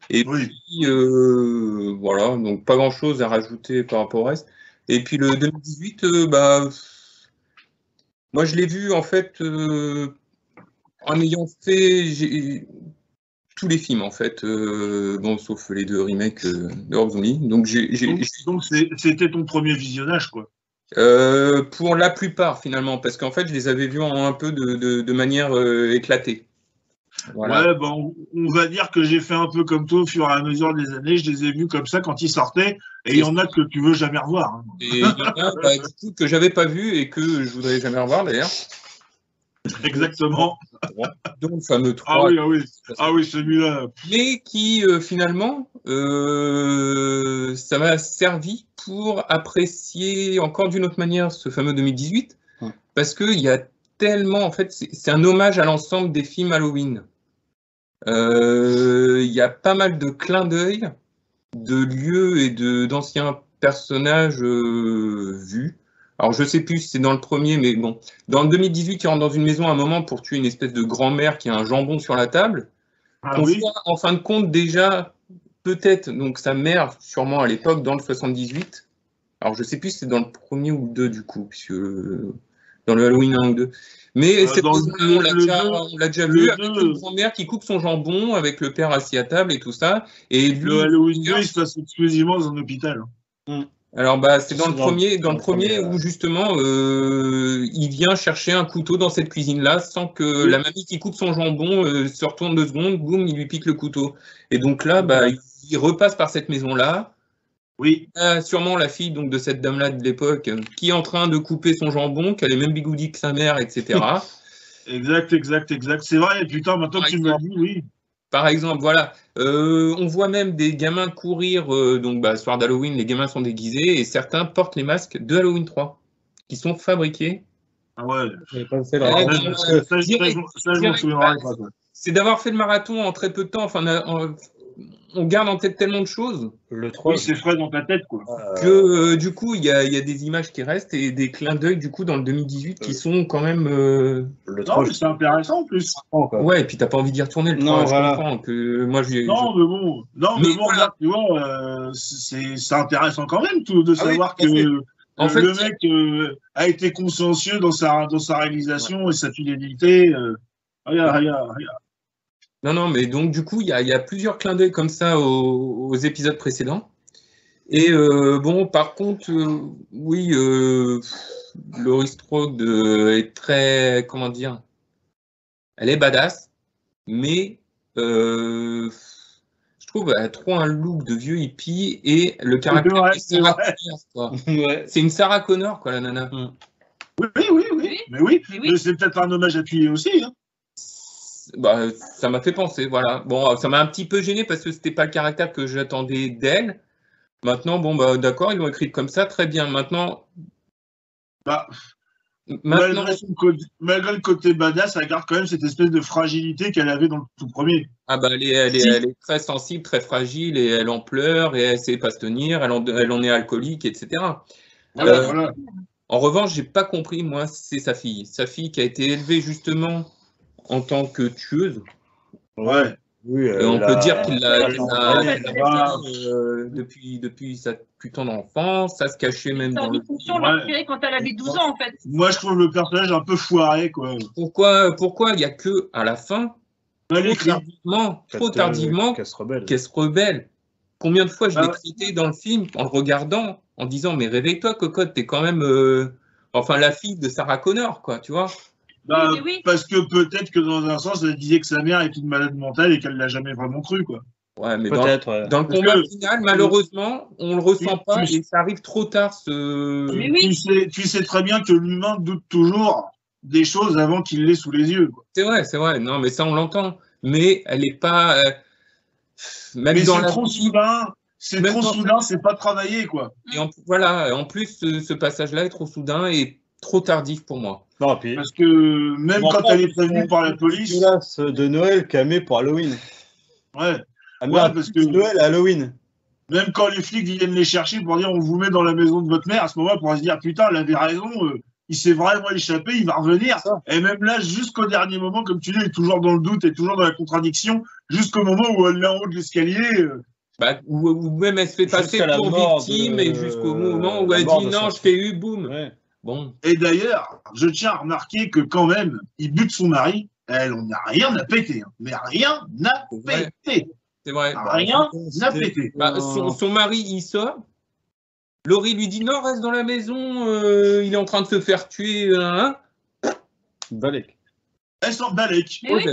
S4: Et
S3: oui.
S4: puis, voilà, donc pas grand-chose à rajouter par rapport au reste. Et puis le 2018, moi je l'ai vu en fait en ayant fait tous les films en fait, bon, sauf les deux remakes de Rob Zombie. Donc
S3: c'était ton premier visionnage, quoi.
S4: Pour la plupart finalement, parce qu'en fait je les avais vus un peu de manière éclatée.
S3: Voilà. Ouais, bon, on va dire que j'ai fait un peu comme toi au fur et à mesure des années. Je les ai vus comme ça quand ils sortaient, et il y en a que tu veux jamais revoir. Hein.
S4: Et il y en a du coup, que j'avais pas vu et que je voudrais jamais revoir d'ailleurs.
S3: Exactement.
S4: Donc le fameux 3.
S3: Ah oui, celui-là.
S4: Mais qui finalement, ça m'a servi pour apprécier encore d'une autre manière ce fameux 2018, parce qu'il y a tellement, en fait, c'est un hommage à l'ensemble des films Halloween. Il y a pas mal de clins d'œil, de lieux et d'anciens personnages vus. Alors, je sais plus si c'est dans le premier, mais bon. Dans le 2018, il rentre dans une maison à un moment pour tuer une espèce de grand-mère qui a un jambon sur la table. On voit, en fin de compte, déjà, peut-être, donc sa mère, sûrement à l'époque, dans le 78. Alors, je sais plus si c'est dans le premier ou le 2, du coup, puisque dans le Halloween 1 ou 2. Mais on l'a déjà vu avec une grand-mère qui coupe son jambon, avec le père assis à table et tout ça. Et lui,
S3: le Halloween 2, il se passe exclusivement dans un hôpital.
S4: Alors, c'est dans le premier où justement, il vient chercher un couteau dans cette cuisine-là sans que la mamie qui coupe son jambon se retourne 2 secondes, boum, il lui pique le couteau. Et donc là, il repasse par cette maison-là.
S3: Oui.
S4: Sûrement la fille donc, de cette dame-là de l'époque qui est en train de couper son jambon, qui a les mêmes bigoudis que sa mère, etc.
S3: Exact. C'est vrai, putain, maintenant que tu me dis, oui.
S4: Par exemple, voilà. On voit même des gamins courir, soir d'Halloween, les gamins sont déguisés et certains portent les masques de Halloween 3 qui sont fabriqués.
S3: Ah ouais.
S4: C'est d'avoir fait le marathon en très peu de temps. Enfin, on garde en tête tellement de choses.
S3: Le 3, c'est frais dans ta tête, quoi.
S4: Que du coup, il y a des images qui restent et des clins d'œil du coup dans le 2018 qui sont quand même.
S3: Le 3, c'est intéressant en plus.
S4: Ouais, et puis t'as pas envie d'y retourner le 3. Je comprends que moi
S3: mais bon, voilà. Tu vois, c'est intéressant quand même de savoir que le mec a été consciencieux dans sa réalisation et sa fidélité. Regarde.
S4: Non, mais donc du coup, il y a plusieurs clins d'œil comme ça aux épisodes précédents. Et par contre, oui, Laurie Strode est très, comment dire, elle est badass, mais je trouve qu'elle a trop un look de vieux hippie et le caractère de Sarah Connor, quoi. C'est une Sarah Connor, quoi, la nana.
S3: Oui. Mais c'est peut-être un hommage appuyé aussi, hein.
S4: Ça m'a fait penser, voilà. Bon, ça m'a un petit peu gêné parce que c'était pas le caractère que j'attendais d'elle. Maintenant, d'accord, ils l'ont écrite comme ça, très bien. Maintenant,
S3: Bah,
S4: Maintenant,
S3: malgré le côté badass, elle garde quand même cette espèce de fragilité qu'elle avait dans le tout premier.
S4: ah bah, elle est très sensible, très fragile, et elle en pleure, et elle ne sait pas se tenir, elle en est alcoolique, etc.
S3: Voilà.
S4: En revanche, j'ai pas compris, moi, c'est sa fille. Sa fille qui a été élevée justement en tant que tueuse.
S3: Ouais.
S1: Oui,
S4: On peut dire qu'il l'a
S2: Ouais.
S4: depuis sa plus tendre enfance, ça se cachait même dans le...
S2: fonction l'a créée quand elle avait 12 ans, en fait.
S3: Moi, je trouve le personnage un peu foiré, quoi.
S4: Pourquoi il n'y a que à la fin, trop tardivement,
S1: qu'elle se rebelle.
S4: qu'elle se rebelle. Combien de fois je l'ai traité dans le film en le regardant, en disant mais réveille-toi, cocotte, t'es quand même enfin la fille de Sarah Connor, quoi, tu vois.
S3: Bah,
S2: oui.
S3: Parce que peut-être que dans un sens, elle disait que sa mère est une malade mentale et qu'elle l'a jamais vraiment cru, quoi.
S4: Ouais, mais dans le combat final, malheureusement, on le ressent pas et ça arrive trop tard.
S3: Tu sais très bien que l'humain doute toujours des choses avant qu'il l'ait sous les yeux.
S4: C'est vrai. Non, mais ça, on l'entend. Mais elle n'est pas...
S3: même mais dans c'est trop soudain. C'est trop soudain, c'est pas travaillé, quoi.
S4: Et en plus, ce passage-là est trop soudain et trop tardif pour moi.
S1: Non, puis,
S3: parce que même quand elle est prévenue par la police...
S1: de Noël qu'elle met pour Halloween.
S3: Ouais.
S1: Parce que Noël à Halloween.
S3: Même quand les flics viennent les chercher pour dire on vous met dans la maison de votre mère, à ce moment-là, pour se dire putain, elle avait raison, il s'est vraiment échappé, il va revenir. Et même là, jusqu'au dernier moment, comme tu dis, elle est toujours dans le doute, elle est toujours dans la contradiction, jusqu'au moment où elle est en haut de l'escalier.
S4: Ou même elle se fait passer pour victime et jusqu'au moment où elle dit non, je t'ai eu, boum. Ouais. Bon.
S3: Et d'ailleurs, je tiens à remarquer que quand même, il bute son mari, elle, on n'a rien à péter. Hein. Mais rien n'a pété.
S4: C'est vrai.
S3: Rien n'a pété.
S4: Son mari, il sort. Laurie lui dit non, reste dans la maison, il est en train de se faire tuer.
S1: Balek.
S3: Elle sort Balek. Oui.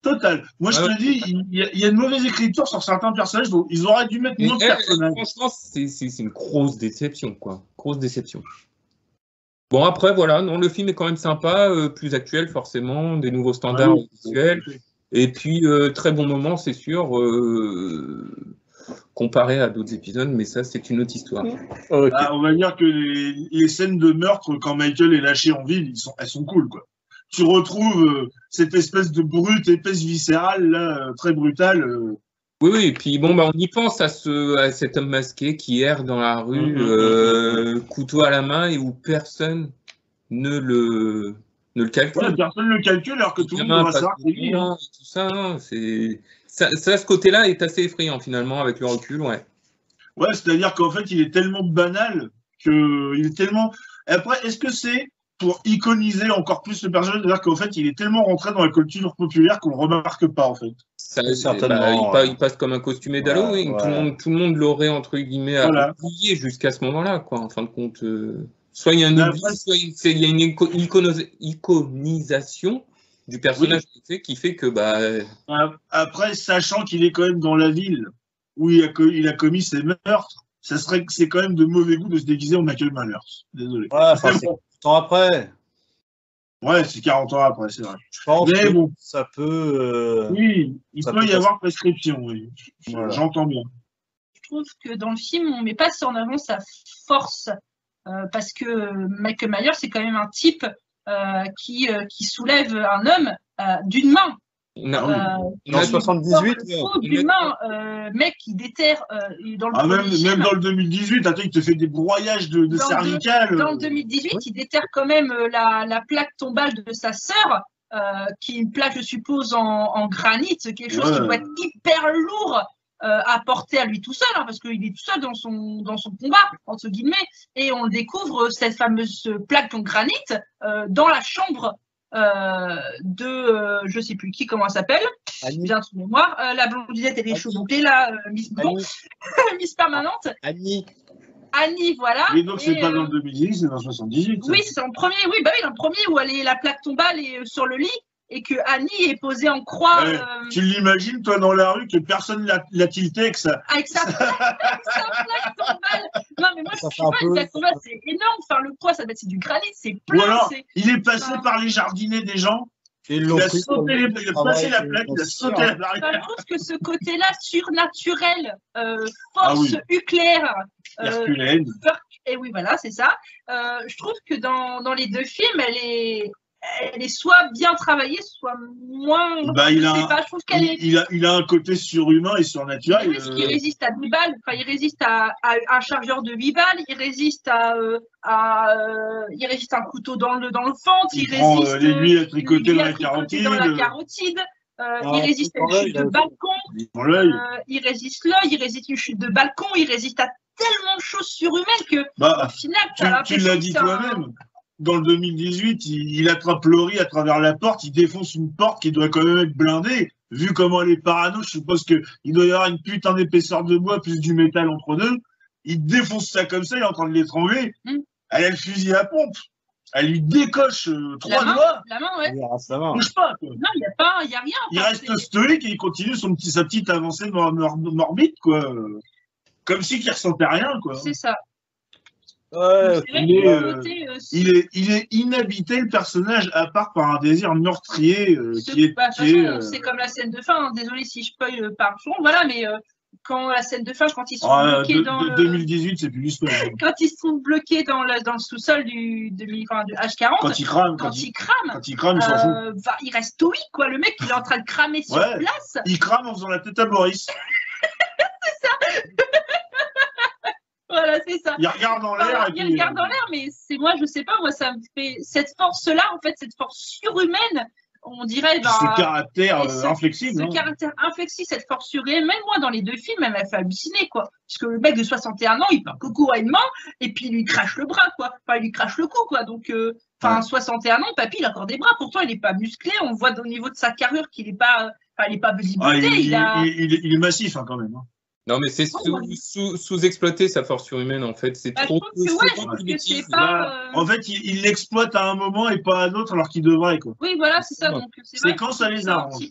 S3: Total. Moi, je te dis, il y a une mauvaise écriture sur certains personnages, donc ils auraient dû mettre une autre personnage.
S4: Franchement, c'est une grosse déception, quoi. Grosse déception. Bon, après, voilà, non, le film est quand même sympa, plus actuel, forcément, des nouveaux standards visuels. Et puis, très bon moment, c'est sûr, comparé à d'autres épisodes, mais ça, c'est une autre histoire.
S3: Okay. On va dire que les scènes de meurtre, quand Michael est lâché en ville, elles sont cool, quoi. Tu retrouves cette espèce de brute, épaisse viscérale, là, très brutale.
S4: Oui, et puis bon, on y pense à cet homme masqué qui erre dans la rue, couteau à la main, et où personne ne le calcule.
S3: Ouais, personne ne le calcule, alors que tout le monde va savoir que c'est lui. Hein.
S4: Tout ça, ce côté-là est assez effrayant, finalement, avec le recul, ouais.
S3: Ouais, c'est-à-dire qu'en fait, il est tellement banal, qu'il est tellement... Après, est-ce que c'est pour iconiser encore plus le personnage, c'est-à-dire qu'en fait, il est tellement rentré dans la culture populaire qu'on ne le remarque pas, en fait.
S1: Certainement.
S4: Il passe comme un costumé d'Halloween. Ouais. Tout le monde l'aurait, entre guillemets, oublié jusqu'à ce moment-là, quoi, en fin de compte. Soit il y a un oubli, soit il y a une iconisation du personnage qui fait que...
S3: Après, sachant qu'il est quand même dans la ville où il a commis ses meurtres, c'est quand même de mauvais goût de se déguiser en Michael Myers. Désolé.
S1: Ouais, c'est 40 ans après.
S3: Ouais, c'est 40 ans après, c'est vrai.
S1: Je pense que bon, ça peut...
S3: oui, il peut y avoir prescription, oui. Voilà. J'entends bien.
S2: Je trouve que dans le film, on ne met pas en avant sa force. Parce que Michael Myers, c'est quand même un type qui soulève un homme d'une main.
S1: Dans 78,
S2: d'une main, mec qui déterre dans le
S3: même dans le 2018, attends, il te fait des broyages de cervicales.
S2: Dans le 2018, il déterre quand même la plaque tombale de sa sœur, qui est une plaque, je suppose, en granit, quelque chose qui doit être hyper lourd à porter à lui tout seul, hein, parce qu'il est tout seul dans son combat, entre guillemets, et on découvre cette fameuse plaque en granit dans la chambre de je sais plus qui, comment elle s'appelle, j'ai un trou de mémoire, la blondinette et les cheveux bouclés là, Miss Permanente, Annie, voilà.
S3: Et donc c'est pas dans le 2010, c'est dans le 78.
S2: Oui, c'est dans le premier, dans le premier où elle est, la plaque tombale est sur le lit et que Annie est posée en croix.
S3: Tu l'imagines, toi, dans la rue, que personne l'a tilté avec ça.
S2: Avec sa plaque tombale. Non, mais moi, je suis pas une plaque tombale, c'est énorme. Enfin, le poids, c'est du granit, c'est plein.
S3: Ou alors, il est passé par les jardiniers des gens. Il a passé la plaque, il a sauté la barrière.
S2: Je trouve que ce côté-là, surnaturel, force nucléaire, Et oui, voilà, c'est ça. Je trouve que dans les deux films, elle est soit bien travaillée, soit moins.
S3: Bah,
S2: je sais pas, je trouve qu'elle est.
S3: Il a un côté surhumain et surnaturel.
S2: Oui, il résiste à 10 balles, enfin, il résiste à un chargeur de 8 balles, il résiste il résiste un couteau dans le ventre, il résiste
S3: l'aiguille à tricoter dans la
S2: carotide. Il résiste à une chute de balcon, il résiste l'œil, il résiste une chute de balcon, il résiste à tellement de choses surhumaines que au final,
S3: tu l'as dit toi-même. Dans le 2018, il attrape Laurie à travers la porte, il défonce une porte qui doit quand même être blindée. Vu comment elle est parano, je suppose qu'il doit y avoir une putain d'épaisseur de bois plus du métal entre deux. Il défonce ça comme ça, il est en train de l'étrangler. Elle a le fusil à pompe. Elle lui décoche 3 doigts.
S2: La main, ouais.
S1: Il
S3: bouge pas, quoi.
S2: Non, il n'y a rien.
S3: Il reste stoïque et il continue sa petite avancée morbide, quoi. Comme si qu'il ressentait rien, quoi.
S2: C'est ça.
S1: Ouais,
S3: il est inhabité, le personnage, à part par un désir meurtrier
S2: c'est comme la scène de fin. Hein. Désolé si je spoil par son, voilà, mais quand la scène de fin, quand ils sont bloqués dans
S3: 2018, c'est plus du spoil.
S2: Quand ils sont bloqués dans le sous-sol du H40,
S3: quand ils crament, ils s'en foutent.
S2: Il reste stoïque, quoi. Le mec, il est en train de cramer sur place.
S3: Il crame en faisant la tête à Boris.
S2: C'est ça. Voilà, c'est ça.
S3: Il regarde dans l'air.
S2: Il regarde dans l'air, mais moi, je sais pas, moi, ça me fait cette force-là, en fait, cette force surhumaine, on dirait.
S3: Ce caractère inflexible.
S2: Ce caractère inflexible, cette force surhumaine, même moi, dans les deux films, elle m'a fait halluciner, quoi. Parce que le mec de 61 ans, il parle coucou à une main, et puis il lui crache le bras, quoi. Enfin, il lui crache le cou, quoi. Donc, 61 ans, papy, il a encore des bras. Pourtant, il n'est pas musclé. On voit au niveau de sa carrure qu'il n'est pas. Enfin, il n'est pas bodybuildé.
S3: Il est massif, hein, quand même. Hein.
S4: Non, mais c'est sous-exploiter sa force surhumaine, en fait. C'est trop.
S3: En fait, il l'exploite à un moment et pas à un autre, alors qu'il devrait, quoi.
S2: Oui, voilà, c'est ça. Donc,
S3: c'est quand ça les arrange.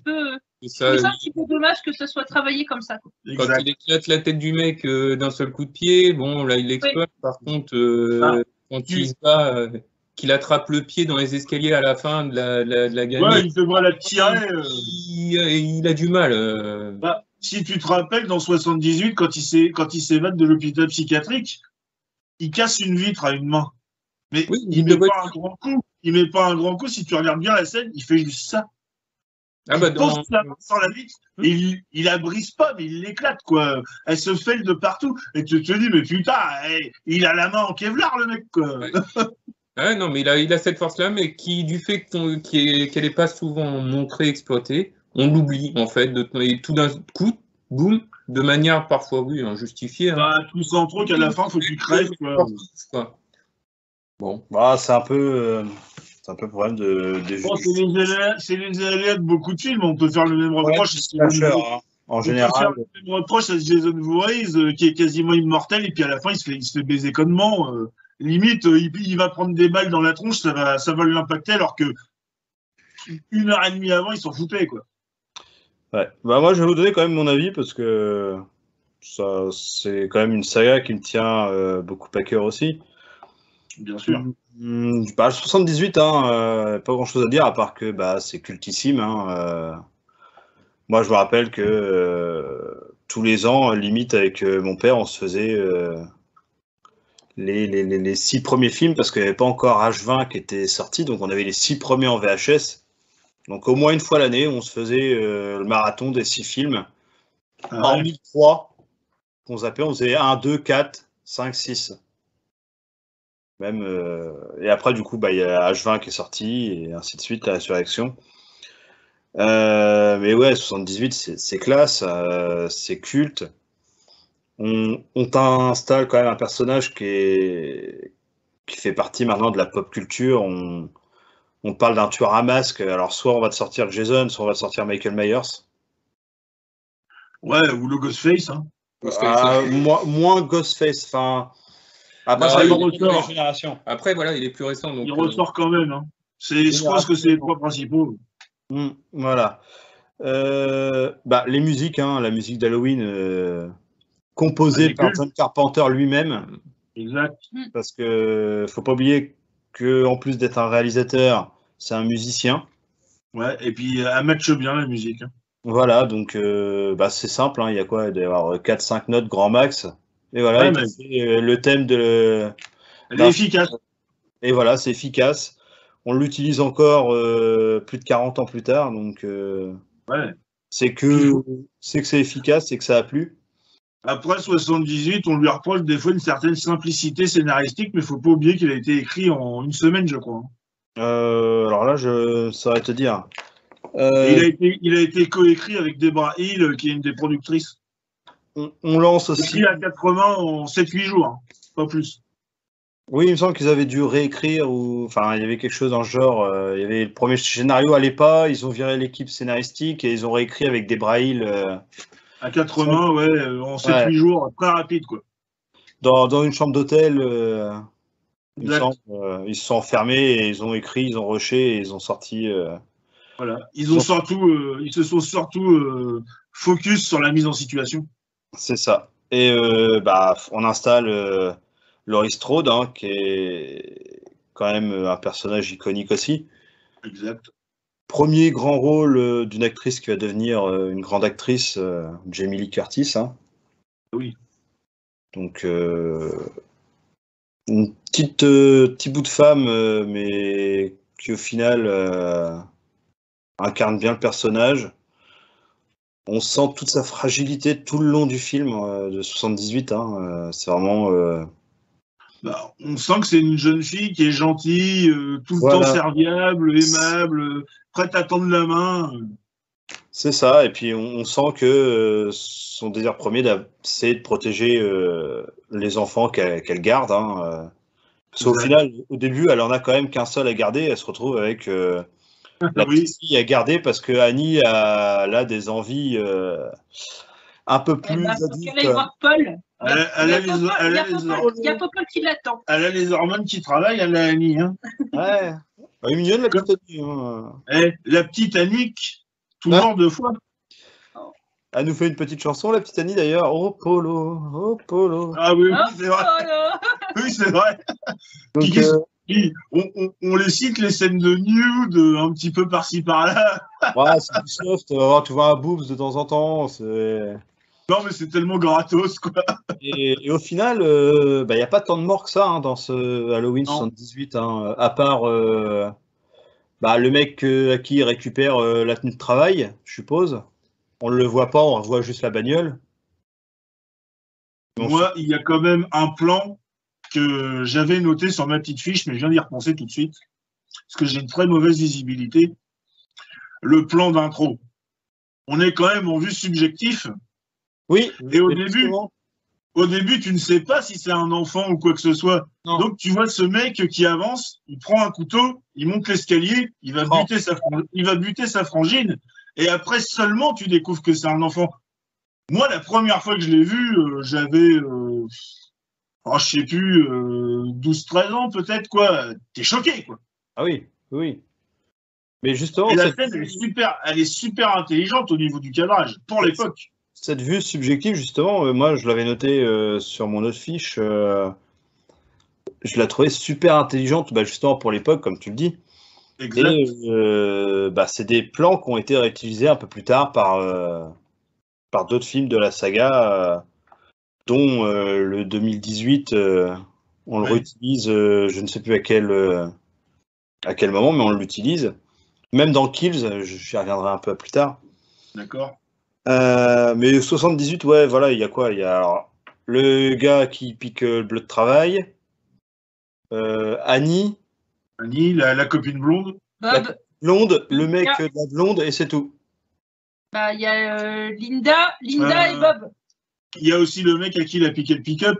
S2: C'est un petit peu dommage que ça soit travaillé comme ça, quoi.
S4: Quand il éclate la tête du mec d'un seul coup de pied, bon, là, il l'exploite. Par contre, quand il se bat, qu'il attrape le pied dans les escaliers à la fin de la gagne.
S3: Ouais, il devrait la tirer.
S4: Il a du mal.
S3: Si tu te rappelles, dans 78, quand il s'évade de l'hôpital psychiatrique, il casse une vitre à une main. Mais il met pas un grand coup. Il met pas un grand coup. Si tu regardes bien la scène, il fait juste ça. Il pose la main sur la vitre et il la brise pas, mais il l'éclate, quoi. Elle se fêle de partout. Et tu te dis, mais putain, il a la main en Kevlar, le mec, quoi.
S4: Ouais, non, mais il a cette force-là, mais qui, du fait qu'elle n'est pas souvent montrée, exploitée, on l'oublie, en fait, et tout d'un coup, boum, de manière parfois, oui, injustifiée.
S3: Tout sans trop qu'à la fin, faut qu'il crève, quoi.
S4: Bon.
S1: C'est un peu le problème
S3: c'est les aléas de beaucoup de films. On peut faire le même reproche.
S1: En général.
S3: On peut faire le même reproche à Jason Voorhees, qui est quasiment immortel, et puis à la fin, il se fait baiser connement. Limite, il va prendre des balles dans la tronche, ça va l'impacter, alors que 1h30 avant, il s'en foutait, quoi.
S1: Ouais. Moi, je vais vous donner quand même mon avis, parce que ça, c'est quand même une saga qui me tient beaucoup à cœur aussi.
S3: Bien sûr.
S1: 78, pas grand-chose à dire, à part que c'est cultissime. Moi, je me rappelle que tous les ans, limite avec mon père, on se faisait les 6 premiers films, parce qu'il n'y avait pas encore H20 qui était sorti, donc on avait les 6 premiers en VHS. Donc au moins une fois l'année, on se faisait le marathon des 6 films. En 1003, qu'on zappait, on faisait 1, 2, 4, 5, 6. Même, et après, du coup, il y a H20 qui est sorti, et ainsi de suite, la résurrection. Mais ouais, 78, c'est classe, c'est culte. On t'installe quand même un personnage qui fait partie maintenant de la pop culture. On parle d'un tueur à masque. Alors, soit on va te sortir Jason, soit on va te sortir Michael Myers.
S3: Ouais, ou le Ghostface. Hein.
S1: Moins Ghostface. Enfin,
S4: après, voilà, il est plus récent. Donc,
S3: il ressort quand même. Hein. Je pense que c'est les 3 principaux.
S1: Voilà. Les musiques, la musique d'Halloween, composée par John Carpenter lui-même.
S3: Exact.
S1: Parce que faut pas oublier qu'en plus d'être un réalisateur, c'est un musicien.
S3: Ouais, et puis elle matche bien la musique. Hein.
S1: Voilà, donc c'est simple, il y a quoi? Il doit y avoir 4-5 notes grand max. Et voilà,
S3: Ouais,
S1: le thème de.
S3: Elle est efficace.
S1: Et voilà, c'est efficace. On l'utilise encore plus de 40 ans plus tard, donc
S3: Ouais.
S1: c'est que c'est efficace et que ça a plu.
S3: Après 78, on lui reproche des fois une certaine simplicité scénaristique, mais il ne faut pas oublier qu'il a été écrit en une semaine, je crois.
S1: Alors là, je saurais te dire.
S3: Et il a été coécrit avec Deborah Hill, qui est une des productrices.
S1: On lance aussi.
S3: Écrit à 80 en 7-8 jours, hein, pas plus.
S1: Oui, il me semble qu'ils avaient dû réécrire, ou enfin, il y avait quelque chose dans ce genre. Il y avait le premier scénario allait pas, ils ont viré l'équipe scénaristique et ils ont réécrit avec Deborah Hill.
S3: À 80, ouais, en 7-8 jours, très rapide, quoi.
S1: Dans une chambre d'hôtel, il me semble, ils se sont enfermés et ils ont écrit, ils ont rushé et ils ont sorti.
S3: Voilà. Ils se sont surtout focus sur la mise en situation.
S1: C'est ça. Et on installe Laurie Strode, hein, qui est quand même un personnage iconique aussi.
S3: Exact.
S1: Premier grand rôle d'une actrice qui va devenir une grande actrice, Jamie Lee Curtis. Hein.
S3: Oui.
S1: Donc, une petit bout de femme, mais qui au final incarne bien le personnage. On sent toute sa fragilité tout le long du film de 78. Hein, c'est vraiment.
S3: On sent que c'est une jeune fille qui est gentille, tout le temps serviable, aimable, prête à tendre la main.
S1: C'est ça, et puis on sent que son désir premier, c'est de protéger les enfants qu'elle garde. Hein, parce qu'au final, au début, elle en a quand même qu'un seul à garder. Elle se retrouve avec la petite fille à garder parce que Annie a des envies un peu plus adultes.
S2: Elle aille voir Paul. Il y a Popol qui l'attend.
S3: Elle a les hormones qui travaillent, elle a Annie. Hein.
S1: Ouais. Elle est mignonne, la petite Annie. Hein.
S3: La petite Annick, tout le monde deux fois.
S1: Elle nous fait une petite chanson, la petite Annie d'ailleurs. Oh Polo, oh Polo.
S3: Ah oui, c'est vrai. Oui, c'est vrai. Donc, on les cite, les scènes de nude, un petit peu par-ci par-là.
S1: Ouais, c'est du soft. Tu vois un boobs de temps en temps.
S3: Non, mais c'est tellement gratos, quoi.
S1: Et au final, il n'y a pas tant de morts que ça hein, dans ce Halloween 78, hein, à part le mec à qui il récupère la tenue de travail, je suppose. On ne le voit pas, on revoit juste la bagnole.
S3: Moi, il y a quand même un plan que j'avais noté sur ma petite fiche, mais je viens d'y repenser tout de suite, parce que j'ai une très mauvaise visibilité. Le plan d'intro. On est quand même en vue subjective.
S1: Oui.
S3: Et au début, tu ne sais pas si c'est un enfant ou quoi que ce soit. Non. Donc, tu vois ce mec qui avance, il prend un couteau, il monte l'escalier, il va buter sa frangine, et après seulement, tu découvres que c'est un enfant. Moi, la première fois que je l'ai vu, j'avais, je sais plus, 12-13 ans peut-être, quoi. T'es choqué, quoi.
S1: Ah oui, oui. Mais justement,
S3: et la scène, elle est super intelligente au niveau du cadrage, pour l'époque.
S1: Cette vue subjective, justement, moi, je l'avais noté sur mon autre fiche. Je la trouvais super intelligente, justement, pour l'époque, comme tu le dis.
S3: Exact.
S1: Et c'est des plans qui ont été réutilisés un peu plus tard par d'autres films de la saga, dont le 2018, on le réutilise, je ne sais plus à quel moment, mais on l'utilise. Même dans Kills, j'y reviendrai un peu plus tard.
S3: D'accord.
S1: Mais 78, ouais, voilà, il y a quoi? Il y a alors, le gars qui pique le bleu de travail, Annie,
S3: la copine blonde,
S2: Bob,
S1: blonde, le mec de la blonde, et c'est tout.
S2: Il y a Linda et Bob.
S3: Il y a aussi le mec à qui il a piqué le pick-up,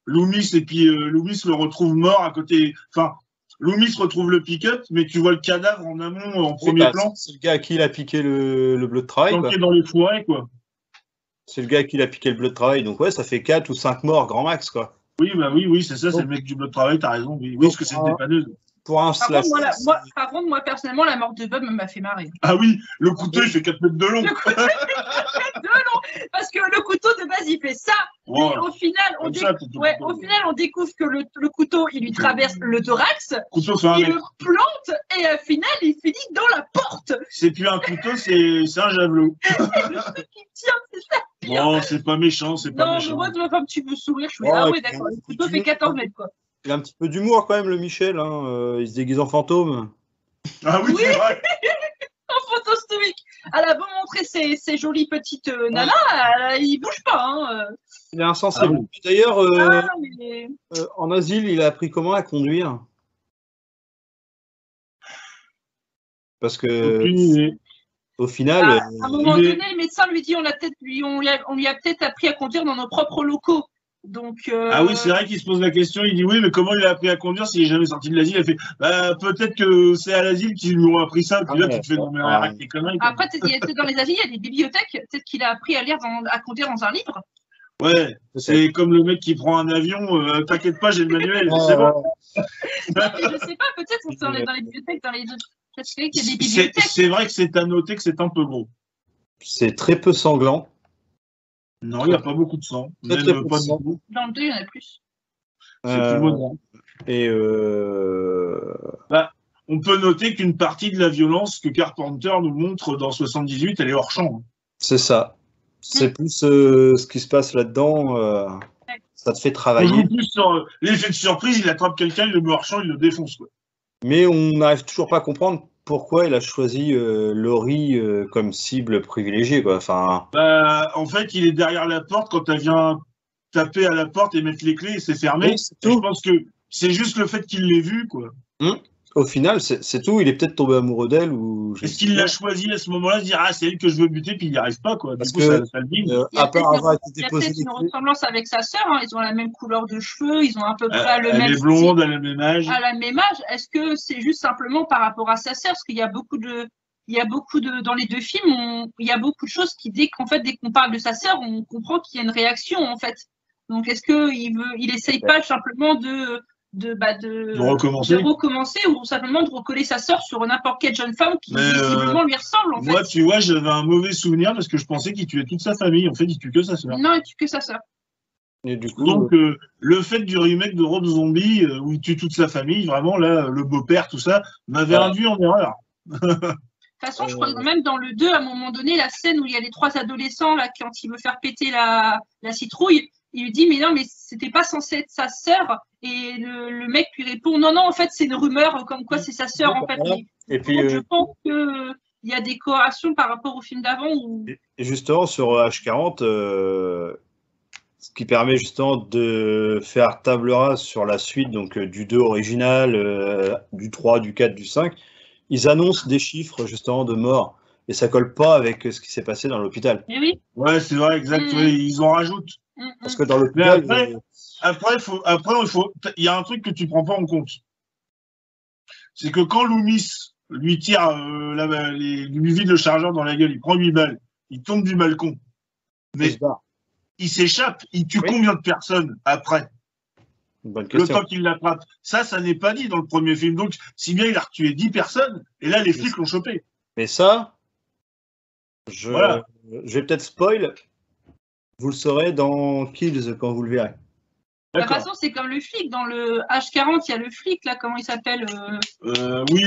S3: Loomis, et puis Loomis le retrouve mort à côté. Enfin, Loomis retrouve le pick-up, mais tu vois le cadavre en amont, en premier plan.
S1: C'est le gars à qui il a piqué le bleu de travail.
S3: Planqué dans les forêts, quoi.
S1: C'est le gars à qui il a piqué le bleu de travail. Donc, ouais, ça fait 4 ou 5 morts, grand max, quoi.
S3: Oui, c'est ça, c'est le mec du bleu de travail, t'as raison. Oui, parce que c'est une dépanneuse.
S1: Par
S2: contre, moi, personnellement, la mort de Bob m'a fait marrer.
S3: Ah oui, le couteau, il fait 4 mètres de long.
S2: Le couteau, il fait 4 mètres de long. Parce que le couteau, de base, il fait ça.
S3: Oh,
S2: et au final, on découvre que le couteau, il lui traverse le thorax. Il le plante et au final, il finit dans la porte.
S3: C'est plus un couteau, c'est un javelot.
S2: Et le truc qui tient, c'est ça.
S3: Non, c'est pas méchant, c'est pas
S2: Non, mais
S3: méchant.
S2: moi, de ma femme, tu veux sourire, je fais ah ouais, d'accord, le couteau fait 14 mètres, quoi.
S1: Il a un petit peu d'humour quand même, le Michel. Hein. Il se déguise en fantôme.
S3: Ah oui, c'est vrai.
S2: En photo stoïque. Elle a beau montrer ses jolies petites nanas, il bouge pas. Hein.
S1: Il est insensible.
S3: Ah,
S1: D'ailleurs,
S2: Mais...
S1: en asile, il a appris comment à conduire? Parce que
S3: aucune idée.
S1: au final,
S2: à un moment donné, le médecin lui dit on lui a peut-être appris à conduire dans nos propres locaux. Donc,
S3: Ah oui, c'est vrai qu'il se pose la question. Il dit oui, mais comment il a appris à conduire s'il n'est jamais sorti de l'asile? Il a fait bah, peut-être que c'est à l'asile qu'ils lui ont appris ça. Puis là, tu te fais non, mais arrête tes conneries.
S2: Après, peut-être dans les asiles, il y a des bibliothèques. Peut-être qu'il a appris à lire, à conduire dans un livre.
S3: Ouais, c'est comme le mec qui prend un avion. T'inquiète pas, j'ai le manuel. C'est bon.
S2: Je sais pas, peut-être dans les bibliothèques, dans les qu'il y a des bibliothèques.
S3: C'est vrai que c'est à noter que c'est un peu gros.
S1: C'est très peu sanglant.
S3: Non, il n'y a pas beaucoup de sang.
S1: Très,
S3: Même
S1: très peu
S3: pas
S1: de sang.
S3: beaucoup.
S2: Dans le 2, il y en a plus.
S3: C'est plus moderne.
S1: Et
S3: on peut noter qu'une partie de la violence que Carpenter nous montre dans 78, elle est hors champ.
S1: C'est ça. C'est plus ce qui se passe là-dedans. Ça te fait
S3: On
S1: travailler.
S3: joue plus sur l'effet de surprise, il attrape quelqu'un, il le met hors champ, il le défonce. Quoi.
S1: Mais on n'arrive toujours pas à comprendre pourquoi il a choisi Laurie comme cible privilégiée. Quoi. Enfin,
S3: En fait, il est derrière la porte quand elle vient taper à la porte et mettre les clés et c'est fermé.
S1: oui, c'est tout.
S3: Je pense que c'est juste le fait qu'il l'ait vu. Quoi.
S1: Au final, c'est tout. Il est peut-être tombé amoureux d'elle.
S3: Est-ce qu'il l'a choisi à ce moment-là, se dire ah c'est elle que je veux buter, puis il n'y arrive pas. Quoi.
S1: Parce
S3: du coup,
S1: que,
S3: ça le vide.
S1: à part avoir été
S2: Il y a
S1: déposé
S2: peut-être une ressemblance avec sa sœur. Hein. Ils ont la même couleur de cheveux. Ils ont à peu près le même
S3: Elle est blonde, elle a le même âge.
S2: à la même âge. Est-ce que c'est juste simplement par rapport à sa sœur? Parce qu'il y a beaucoup de dans les deux films, il y a beaucoup de choses qui dès qu'on parle de sa sœur, on comprend qu'il y a une réaction en fait. Donc est-ce qu'il essaye pas simplement de recommencer ou simplement de recoller sa sœur sur n'importe quelle jeune femme qui visiblement lui ressemble en fait.
S3: Moi, tu vois, j'avais un mauvais souvenir parce que je pensais qu'il tuait toute sa famille. En fait, il tue que sa sœur.
S2: Non, il tue que sa sœur.
S1: Et du coup,
S3: donc, le fait du remake de Rob Zombie, où il tue toute sa famille, vraiment, là, le beau-père, tout ça, m'avait induit en erreur.
S2: De toute façon, je crois que même dans le 2, à un moment donné, la scène où il y a les 3 adolescents, là, quand il veut faire péter la citrouille, il lui dit mais non, mais c'était pas censé être sa sœur. Et le mec lui répond non, en fait, c'est une rumeur comme quoi c'est sa sœur en fait.
S1: Et puis,
S2: je pense qu'il y a des corrélations par rapport au film d'avant.
S1: Et justement, sur H40, ce qui permet justement de faire table rase sur la suite donc du 2 original, du 3, du 4, du 5, ils annoncent des chiffres justement de morts. Et ça colle pas avec ce qui s'est passé dans l'hôpital.
S2: Oui.
S3: Ouais, c'est vrai, exact. Oui, ils en rajoutent.
S1: Parce que dans l'hôpital.
S3: Après, il y a un truc que tu prends pas en compte. C'est que quand Loomis lui tire, lui vide le chargeur dans la gueule, il prend 8 balles, il tombe du balcon. Mais il s'échappe, il tue combien de personnes après?
S1: Bonne question.
S3: Le temps qu'il l'attrape. Ça n'est pas dit dans le premier film. Donc, si bien il a retué 10 personnes, et là, les flics l'ont chopé.
S1: Mais ça, je vais peut-être spoil. Vous le saurez dans Kills quand vous le verrez.
S2: De toute façon, c'est comme le flic. Dans le H40, il y a le flic, là, comment il s'appelle
S3: Oui,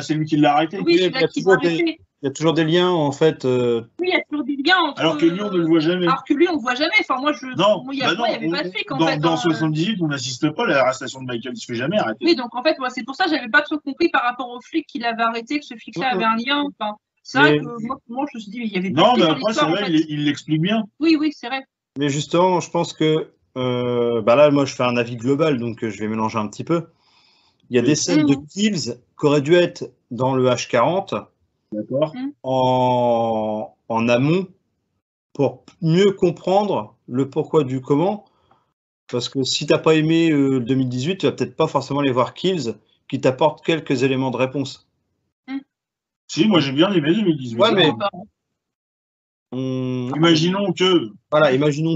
S3: c'est lui qui l'a arrêté.
S2: Oui, celui-là qui l'a arrêté.
S1: Il y a toujours des liens, en fait.
S2: Oui, il y a toujours des liens entre.
S3: Alors que lui, on ne le voit jamais.
S2: Alors que lui, on ne le voit jamais. Enfin, moi, il n'y avait pas de flic, en fait.
S3: Dans 78, on n'assiste pas à l'arrestation de Michael. Il ne se fait jamais arrêter.
S2: Oui, donc, en fait, c'est pour ça que je n'avais pas trop compris par rapport au flic qu'il avait arrêté, que ce flic-là avait un lien. Enfin, c'est vrai que moi, je me suis dit, il y avait pas de flic.
S3: Non, mais après, c'est vrai, il l'explique bien.
S2: Oui, c'est vrai.
S1: Mais justement, je pense que là, moi, je fais un avis global, donc je vais mélanger un petit peu. Il y a des scènes de Kills qui auraient dû être dans le H40 en amont pour mieux comprendre le pourquoi du comment. Parce que si tu n'as pas aimé le 2018, tu vas peut-être pas forcément aller voir Kills qui t'apporte quelques éléments de réponse.
S3: Si, moi j'ai bien aimé 2018.
S1: Ouais, mais
S3: imaginons que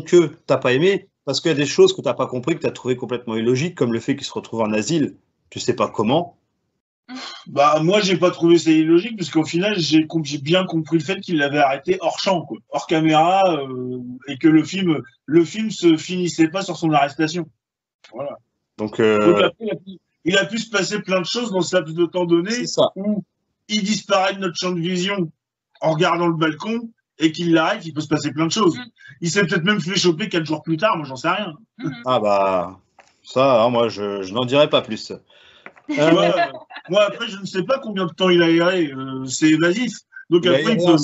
S1: tu n'as pas aimé, parce qu'il y a des choses que tu n'as pas compris, que tu as trouvé complètement illogiques, comme le fait qu'il se retrouve en asile, tu sais pas comment.
S3: Moi j'ai pas trouvé ça illogique, puisqu'au final j'ai bien compris le fait qu'il l'avait arrêté hors champ, quoi, hors caméra, et que le film se finissait pas sur son arrestation. Voilà.
S1: Donc
S3: après, il a pu se passer plein de choses dans ce laps de temps donné, où il disparaît de notre champ de vision en regardant le balcon, et qu'il l'arrête, il peut se passer plein de choses. Il s'est peut-être même fait choper 4 jours plus tard, moi j'en sais rien.
S1: Ah bah, ça, hein, moi je n'en dirai pas plus.
S3: Moi après, je ne sais pas combien de temps il a erré, c'est évasif. Donc après, il peut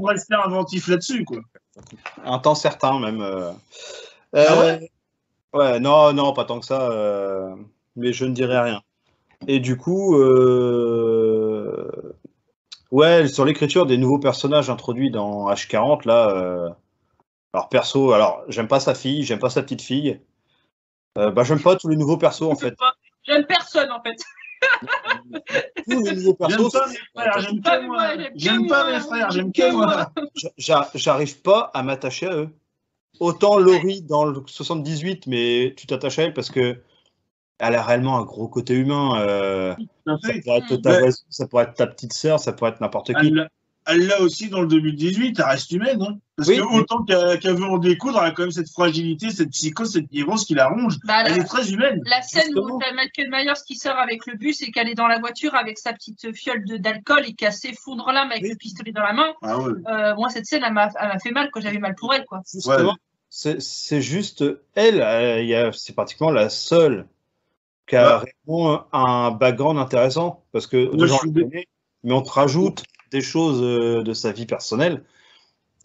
S3: rester inventif là-dessus, quoi.
S1: Un temps certain, même. Ouais, non, pas tant que ça. Mais je ne dirai rien. Et du coup, ouais, sur l'écriture des nouveaux personnages introduits dans H40, là, alors perso, j'aime pas sa fille, j'aime pas sa petite fille. J'aime pas tous les nouveaux persos, en fait.
S2: J'aime personne, en fait.
S1: Tous les nouveaux persos.
S3: J'aime pas mes frères, j'aime que moi.
S1: J'arrive pas à m'attacher à eux. Autant Laurie dans le 78, mais tu t'attaches à elle parce que elle a réellement un gros côté humain. Ça pourrait être ta petite sœur, ça pourrait être n'importe qui.
S3: Elle l'a aussi dans le 2018, elle reste humaine. Hein, parce que autant qu'elle veut en découdre, elle a quand même cette fragilité, cette psychose, cette névrose qui la ronge. Elle est très humaine.
S2: La scène où t'as Michael Myers qui sort avec le bus et qu'elle est dans la voiture avec sa petite fiole d'alcool et qu'elle s'effondre l'âme avec le pistolet dans la main. Moi, cette scène, elle m'a fait mal, j'avais mal pour elle. Quoi.
S1: Justement, c'est juste elle, c'est pratiquement la seule qui a vraiment un background intéressant. Parce que mais on te rajoute des choses de sa vie personnelle.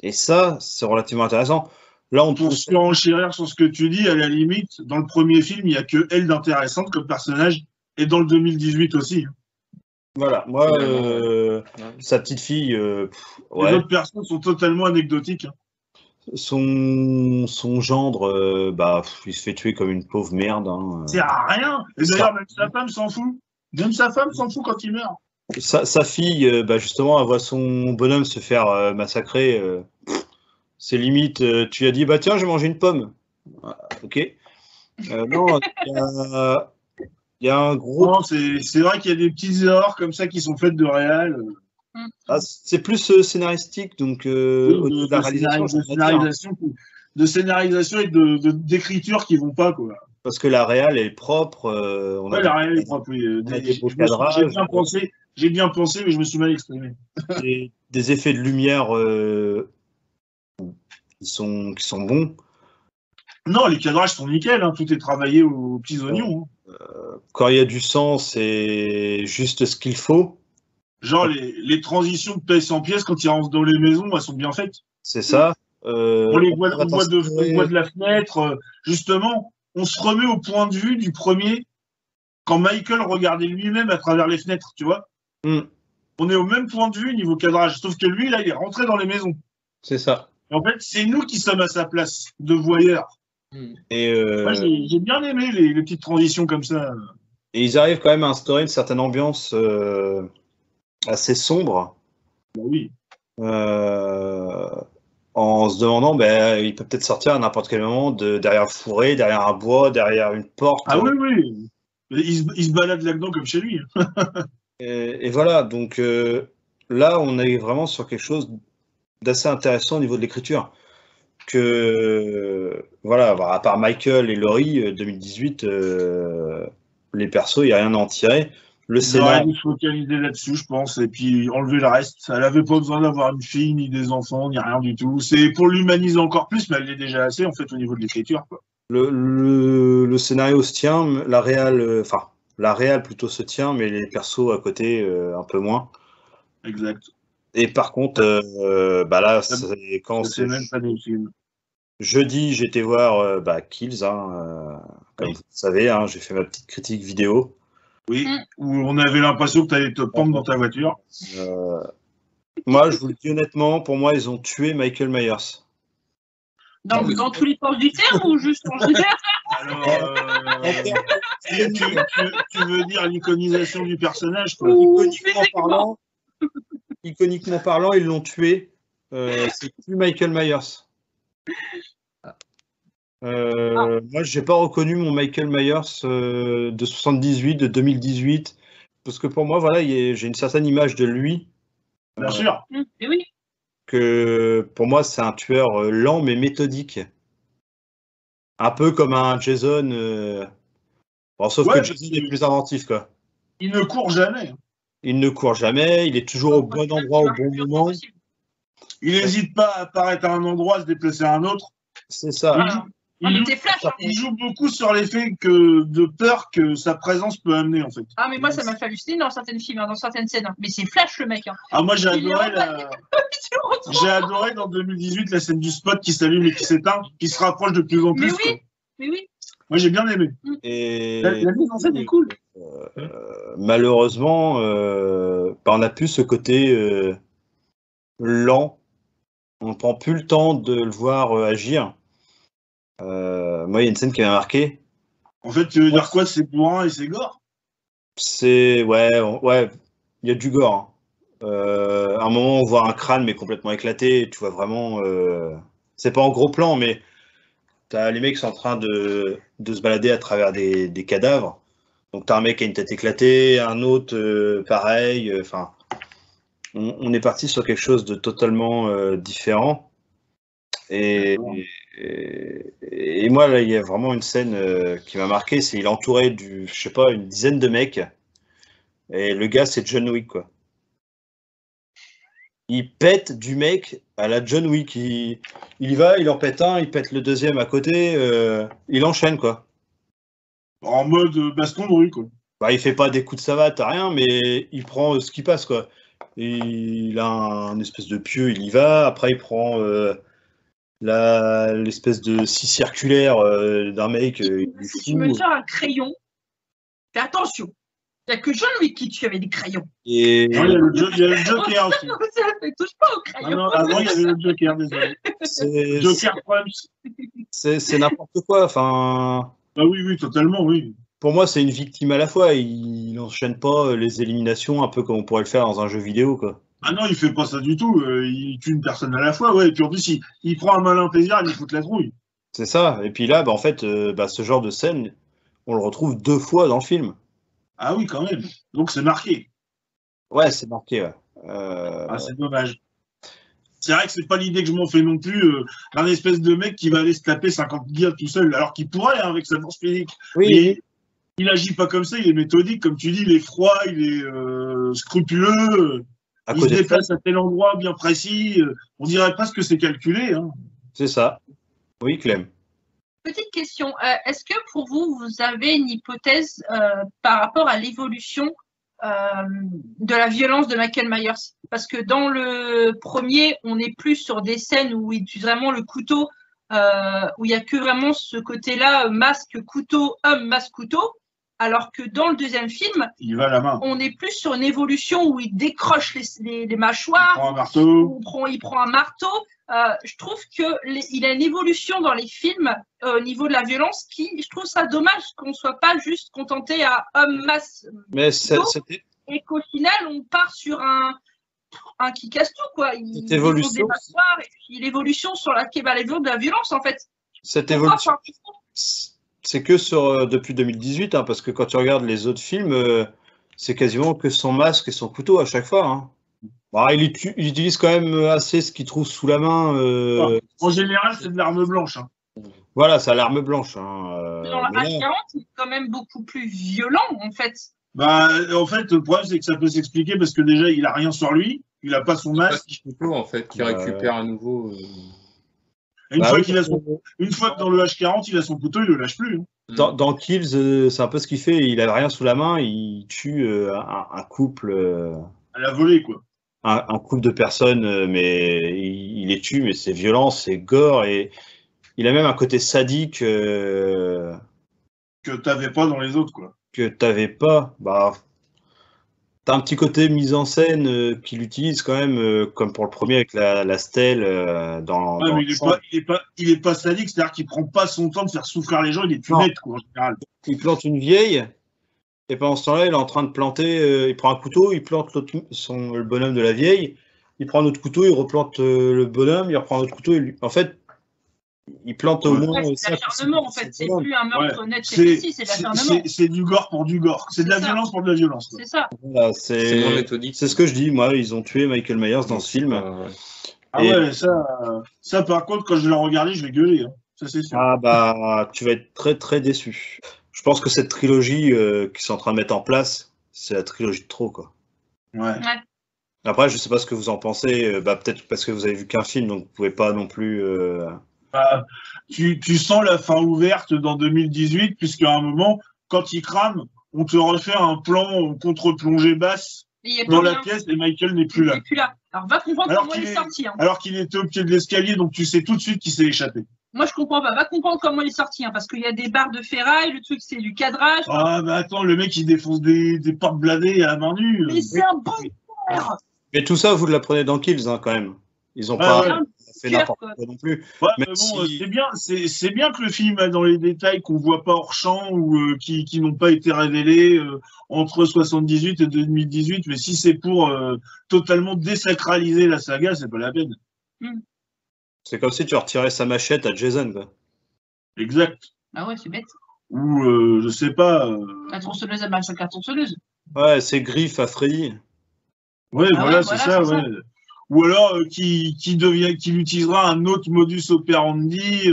S1: Et ça, c'est relativement intéressant. Là,
S3: pour surenchérir sur ce que tu dis, à la limite, dans le premier film, il n'y a que elle d'intéressante comme personnage, et dans le 2018 aussi.
S1: Voilà, moi, sa petite fille...
S3: Les autres personnes sont totalement anecdotiques.
S1: Son gendre, il se fait tuer comme une pauvre merde. Hein.
S3: C'est à rien. Et d'ailleurs, même sa femme s'en fout. Même sa femme s'en fout quand il meurt.
S1: Sa fille, justement, elle voit son bonhomme se faire massacrer. C'est limite, tu lui as dit, tiens, je vais manger une pomme. Ok. Non, il y a un gros...
S3: Non, c'est vrai qu'il y a des petites erreurs comme ça qui sont faites de réel.
S1: C'est plus scénaristique, donc de
S3: scénarisation et d'écriture qui vont pas, quoi.
S1: Parce que la réal est propre.
S3: La réal est propre, oui. J'ai bien pensé, mais je me suis mal exprimé.
S1: Des effets de lumière qui sont bons.
S3: Non, les cadrages sont nickel, hein, tout est travaillé aux petits oignons.
S1: Quand il y a du sang, c'est juste ce qu'il faut.
S3: Genre les transitions de pièce en pièce, quand ils rentrent dans les maisons, elles sont bien faites.
S1: C'est ça.
S3: On les voit de la fenêtre. Justement, on se remet au point de vue du premier quand Michael regardait lui-même à travers les fenêtres, tu vois. On est au même point de vue niveau cadrage, sauf que lui, là, il est rentré dans les maisons.
S1: C'est ça.
S3: Et en fait, c'est nous qui sommes à sa place de voyeurs.
S1: Et
S3: moi, j'ai bien aimé les petites transitions comme ça.
S1: Et ils arrivent quand même à instaurer une certaine ambiance assez sombre.
S3: Oui.
S1: En se demandant, il peut peut-être sortir à n'importe quel moment derrière le fourré, derrière un bois, derrière une porte.
S3: Ah oui. Il se balade là-dedans comme chez lui.
S1: Et voilà, donc là, on est vraiment sur quelque chose d'assez intéressant au niveau de l'écriture. Voilà, à part Michael et Laurie, 2018, les persos, il n'y a rien à en tirer. Le scénario.
S3: Il faut se focaliser là-dessus, je pense, et puis enlever le reste. Elle n'avait pas besoin d'avoir une fille, ni des enfants, ni rien du tout. C'est pour l'humaniser encore plus, mais elle l'est déjà assez, en fait, au niveau de l'écriture.
S1: Le scénario se tient, la réal plutôt se tient, mais les persos à côté, un peu moins.
S3: Exact.
S1: Et par contre, là, c'est quand
S3: c'est même pas des films.
S1: Jeudi, j'étais voir Kills, comme vous le savez, j'ai fait ma petite critique vidéo.
S3: Oui, où on avait l'impression que tu allais te pendre dans ta voiture.
S1: Moi, je vous le dis honnêtement, pour moi, ils ont tué Michael Myers.
S2: Dans tous les sens du terme ou juste en général?
S3: Alors, tu veux dire l'iconisation du personnage, quoi.
S1: Iconiquement parlant, ils l'ont tué. C'est plus Michael Myers. Moi, j'ai pas reconnu mon Michael Myers de 78, de 2018, parce que pour moi, voilà, j'ai une certaine image de lui.
S3: Bien sûr.
S2: Oui.
S1: Que pour moi, c'est un tueur lent mais méthodique. Un peu comme un Jason. Sauf que Jason est plus inventif, quoi.
S3: Il ne court jamais.
S1: Il ne court jamais, il est toujours au bon endroit au bon moment.
S3: Il n'hésite pas à apparaître à un endroit, à se déplacer à un autre.
S1: C'est ça.
S3: Il joue beaucoup sur l'effet de peur que sa présence peut amener, en fait.
S2: Ah, mais moi, ça m'a fait halluciner dans certains films, dans certaines scènes. Mais c'est Flash, le mec.
S3: Ah, moi, j'ai adoré dans 2018 la scène du spot qui s'allume et qui s'éteint, qui se rapproche de plus en plus.
S2: Mais oui.
S3: Moi, j'ai bien aimé.
S1: Et
S3: la mise en scène est cool.
S1: Malheureusement, on n'a plus ce côté lent. On ne prend plus le temps de le voir agir. Moi, il y a une scène qui m'a marqué.
S3: En fait, tu veux dire quoi? C'est bourrin et c'est gore?
S1: Ouais, il y a du gore. À un moment, on voit un crâne, mais complètement éclaté. Tu vois vraiment. C'est pas en gros plan, mais t'as les mecs qui sont en train de se balader à travers des cadavres. Donc, t'as un mec qui a une tête éclatée, un autre pareil. Enfin, on est parti sur quelque chose de totalement différent. Et moi, là, il y a vraiment une scène qui m'a marqué. C'est il est entouré une dizaine de mecs. Et le gars, c'est John Wick, quoi. Il pète du mec à la John Wick. Il y va, il en pète un, il pète le deuxième à côté. Il enchaîne, quoi.
S3: En mode baston de rue, quoi.
S1: Bah, il fait pas des coups de savate, rien, mais il prend ce qui passe, quoi. Et il a un espèce de pieu, il y va. Après, il prend l'espèce de scie circulaire d'un mec.
S2: Si tu me tires un crayon, fais attention. Il n'y a que John Wick qui tue avec des crayons.
S1: Et...
S3: Non, il y a le Joker aussi.
S2: Ne touche pas au crayon.
S3: Non, avant, il y avait le Joker, désolé. Joker Prums.
S1: C'est n'importe quoi. Enfin...
S3: Bah oui, totalement, oui.
S1: Pour moi, c'est une victime à la fois. Il n'enchaîne pas les éliminations un peu comme on pourrait le faire dans un jeu vidéo, quoi.
S3: Ah non, il fait pas ça du tout. Il tue une personne à la fois, ouais. Et puis en plus, il prend un malin plaisir, il lui fout la trouille.
S1: C'est ça. Et puis là, en fait, ce genre de scène, on le retrouve 2 fois dans le film.
S3: Ah oui, quand même. Donc c'est marqué.
S1: Ouais, c'est marqué, ouais.
S3: C'est dommage. C'est vrai que c'est pas l'idée que je m'en fais non plus, d'un espèce de mec qui va aller se taper 50 guilles tout seul, alors qu'il pourrait, avec sa force physique.
S1: Oui.
S3: Mais il agit pas comme ça, il est méthodique, comme tu dis, il est froid, il est scrupuleux, il se déplace à tel endroit bien précis. On dirait presque que c'est calculé. Hein.
S1: C'est ça. Oui, Clem.
S2: Petite question, est-ce que pour vous, vous avez une hypothèse par rapport à l'évolution de la violence de Michael Myers? Parce que dans le premier, on est plus sur des scènes où il utilise vraiment le couteau, où il n'y a que vraiment ce côté-là, masque, couteau, homme, masque, couteau. Alors que dans le deuxième film,
S3: il va à la main.
S2: On est plus sur une évolution où il décroche les mâchoires,
S3: il prend un marteau.
S2: Il prend un marteau. Je trouve qu'il a une évolution dans les films au niveau de la violence qui, je trouve ça dommage qu'on ne soit pas juste contenté à homme, masse, et qu'au final, on part sur un qui casse tout, quoi.
S1: Cette évolution.
S2: Des mâchoires, et puis l'évolution sur laquelle va l'évolution de la violence, en fait.
S1: Cette évolution. C'est que depuis 2018, hein, parce que quand tu regardes les autres films, c'est quasiment que son masque et son couteau à chaque fois. Hein. Bon, il utilise quand même assez ce qu'il trouve sous la main.
S3: En général, c'est de l'arme blanche. Hein.
S1: Voilà, c'est l'arme blanche. Hein,
S2: dans la H40, c'est quand même beaucoup plus violent, en fait.
S3: Bah, en fait, le problème, c'est que ça peut s'expliquer parce que déjà, il n'a rien sur lui. Il n'a pas son masque.
S4: Couteau, en fait, qui récupère à nouveau.
S3: Une fois que dans le H40, il a son couteau, il ne le lâche plus.
S1: Hein. Dans Kills, c'est un peu ce qu'il fait. Il n'a rien sous la main, il tue un couple.
S3: À la volée, quoi.
S1: Un couple de personnes, mais il les tue, mais c'est violent, c'est gore, et il a même un côté sadique.
S3: Que t'avais pas dans les autres, quoi.
S1: Que t'avais pas. Bah, t'as un petit côté mise en scène qu'il utilise quand même, comme pour le premier avec la stèle dans.
S3: Ouais, mais il est pas sadique, c'est-à-dire qu'il prend pas son temps de faire souffrir les gens, il est plus net, quoi, en général.
S1: Il plante une vieille, et pendant ce temps-là, il est en train de planter. Il prend un couteau, il plante le bonhomme de la vieille, il prend un autre couteau, il replante le bonhomme, il reprend un autre couteau. En fait, il plante au moins.
S2: C'est l'acharnement, en fait. C'est plus un meurtre net et précis, c'est l'acharnement.
S3: C'est du gore pour du gore. C'est de la violence pour de la violence.
S2: C'est ça.
S1: Voilà, c'est
S4: méthodique.
S1: C'est ce que je dis. Moi, ils ont tué Michael Myers dans ce film.
S3: Ah ouais, ça, par contre, quand je l'ai regardé, je vais gueuler. Hein. Ça, c'est sûr.
S1: Ah bah, tu vas être très, très déçu. Je pense que cette trilogie qu'ils sont en train de mettre en place, c'est la trilogie de trop, quoi.
S3: Ouais.
S1: Après, je sais pas ce que vous en pensez. Peut-être parce que vous avez vu qu'un film, donc vous pouvez pas non plus.
S3: Bah, tu sens la fin ouverte dans 2018, puisqu'à un moment, quand il crame, on te refait un plan contre-plongée basse dans la pièce et Michael n'est plus là.
S2: Il n'est plus là. Alors, va comprendre comment il est sorti. Hein.
S3: Alors qu'il était au pied de l'escalier, donc tu sais tout de suite qu'il s'est échappé.
S2: Moi, je comprends pas. Va comprendre comment il est sorti, hein, parce qu'il y a des barres de ferraille, le truc, c'est du cadrage.
S3: Ah, bah attends, le mec, il défonce des portes blindées à la main nue.
S2: Mais c'est un bon père.
S1: Mais tout ça, vous l'apprenez dans Kills, hein, quand même. Ils ont pas fait n'importe quoi non plus.
S3: Ouais, mais bon, c'est bien que le film a dans les détails qu'on voit pas hors champ ou qui n'ont pas été révélés entre 78 et 2018. Mais si c'est pour totalement désacraliser la saga, c'est pas la peine.
S1: C'est comme si tu retirais sa machette à Jason, quoi.
S3: Exact.
S2: Ah ouais, c'est bête.
S3: Ou, je sais pas.
S2: La tronçonneuse à Massacre la tronçonneuse.
S1: Ouais, ses griffes à Freddy.
S3: Ouais, voilà, c'est ça, ouais. Ou alors, qui utilisera un autre modus operandi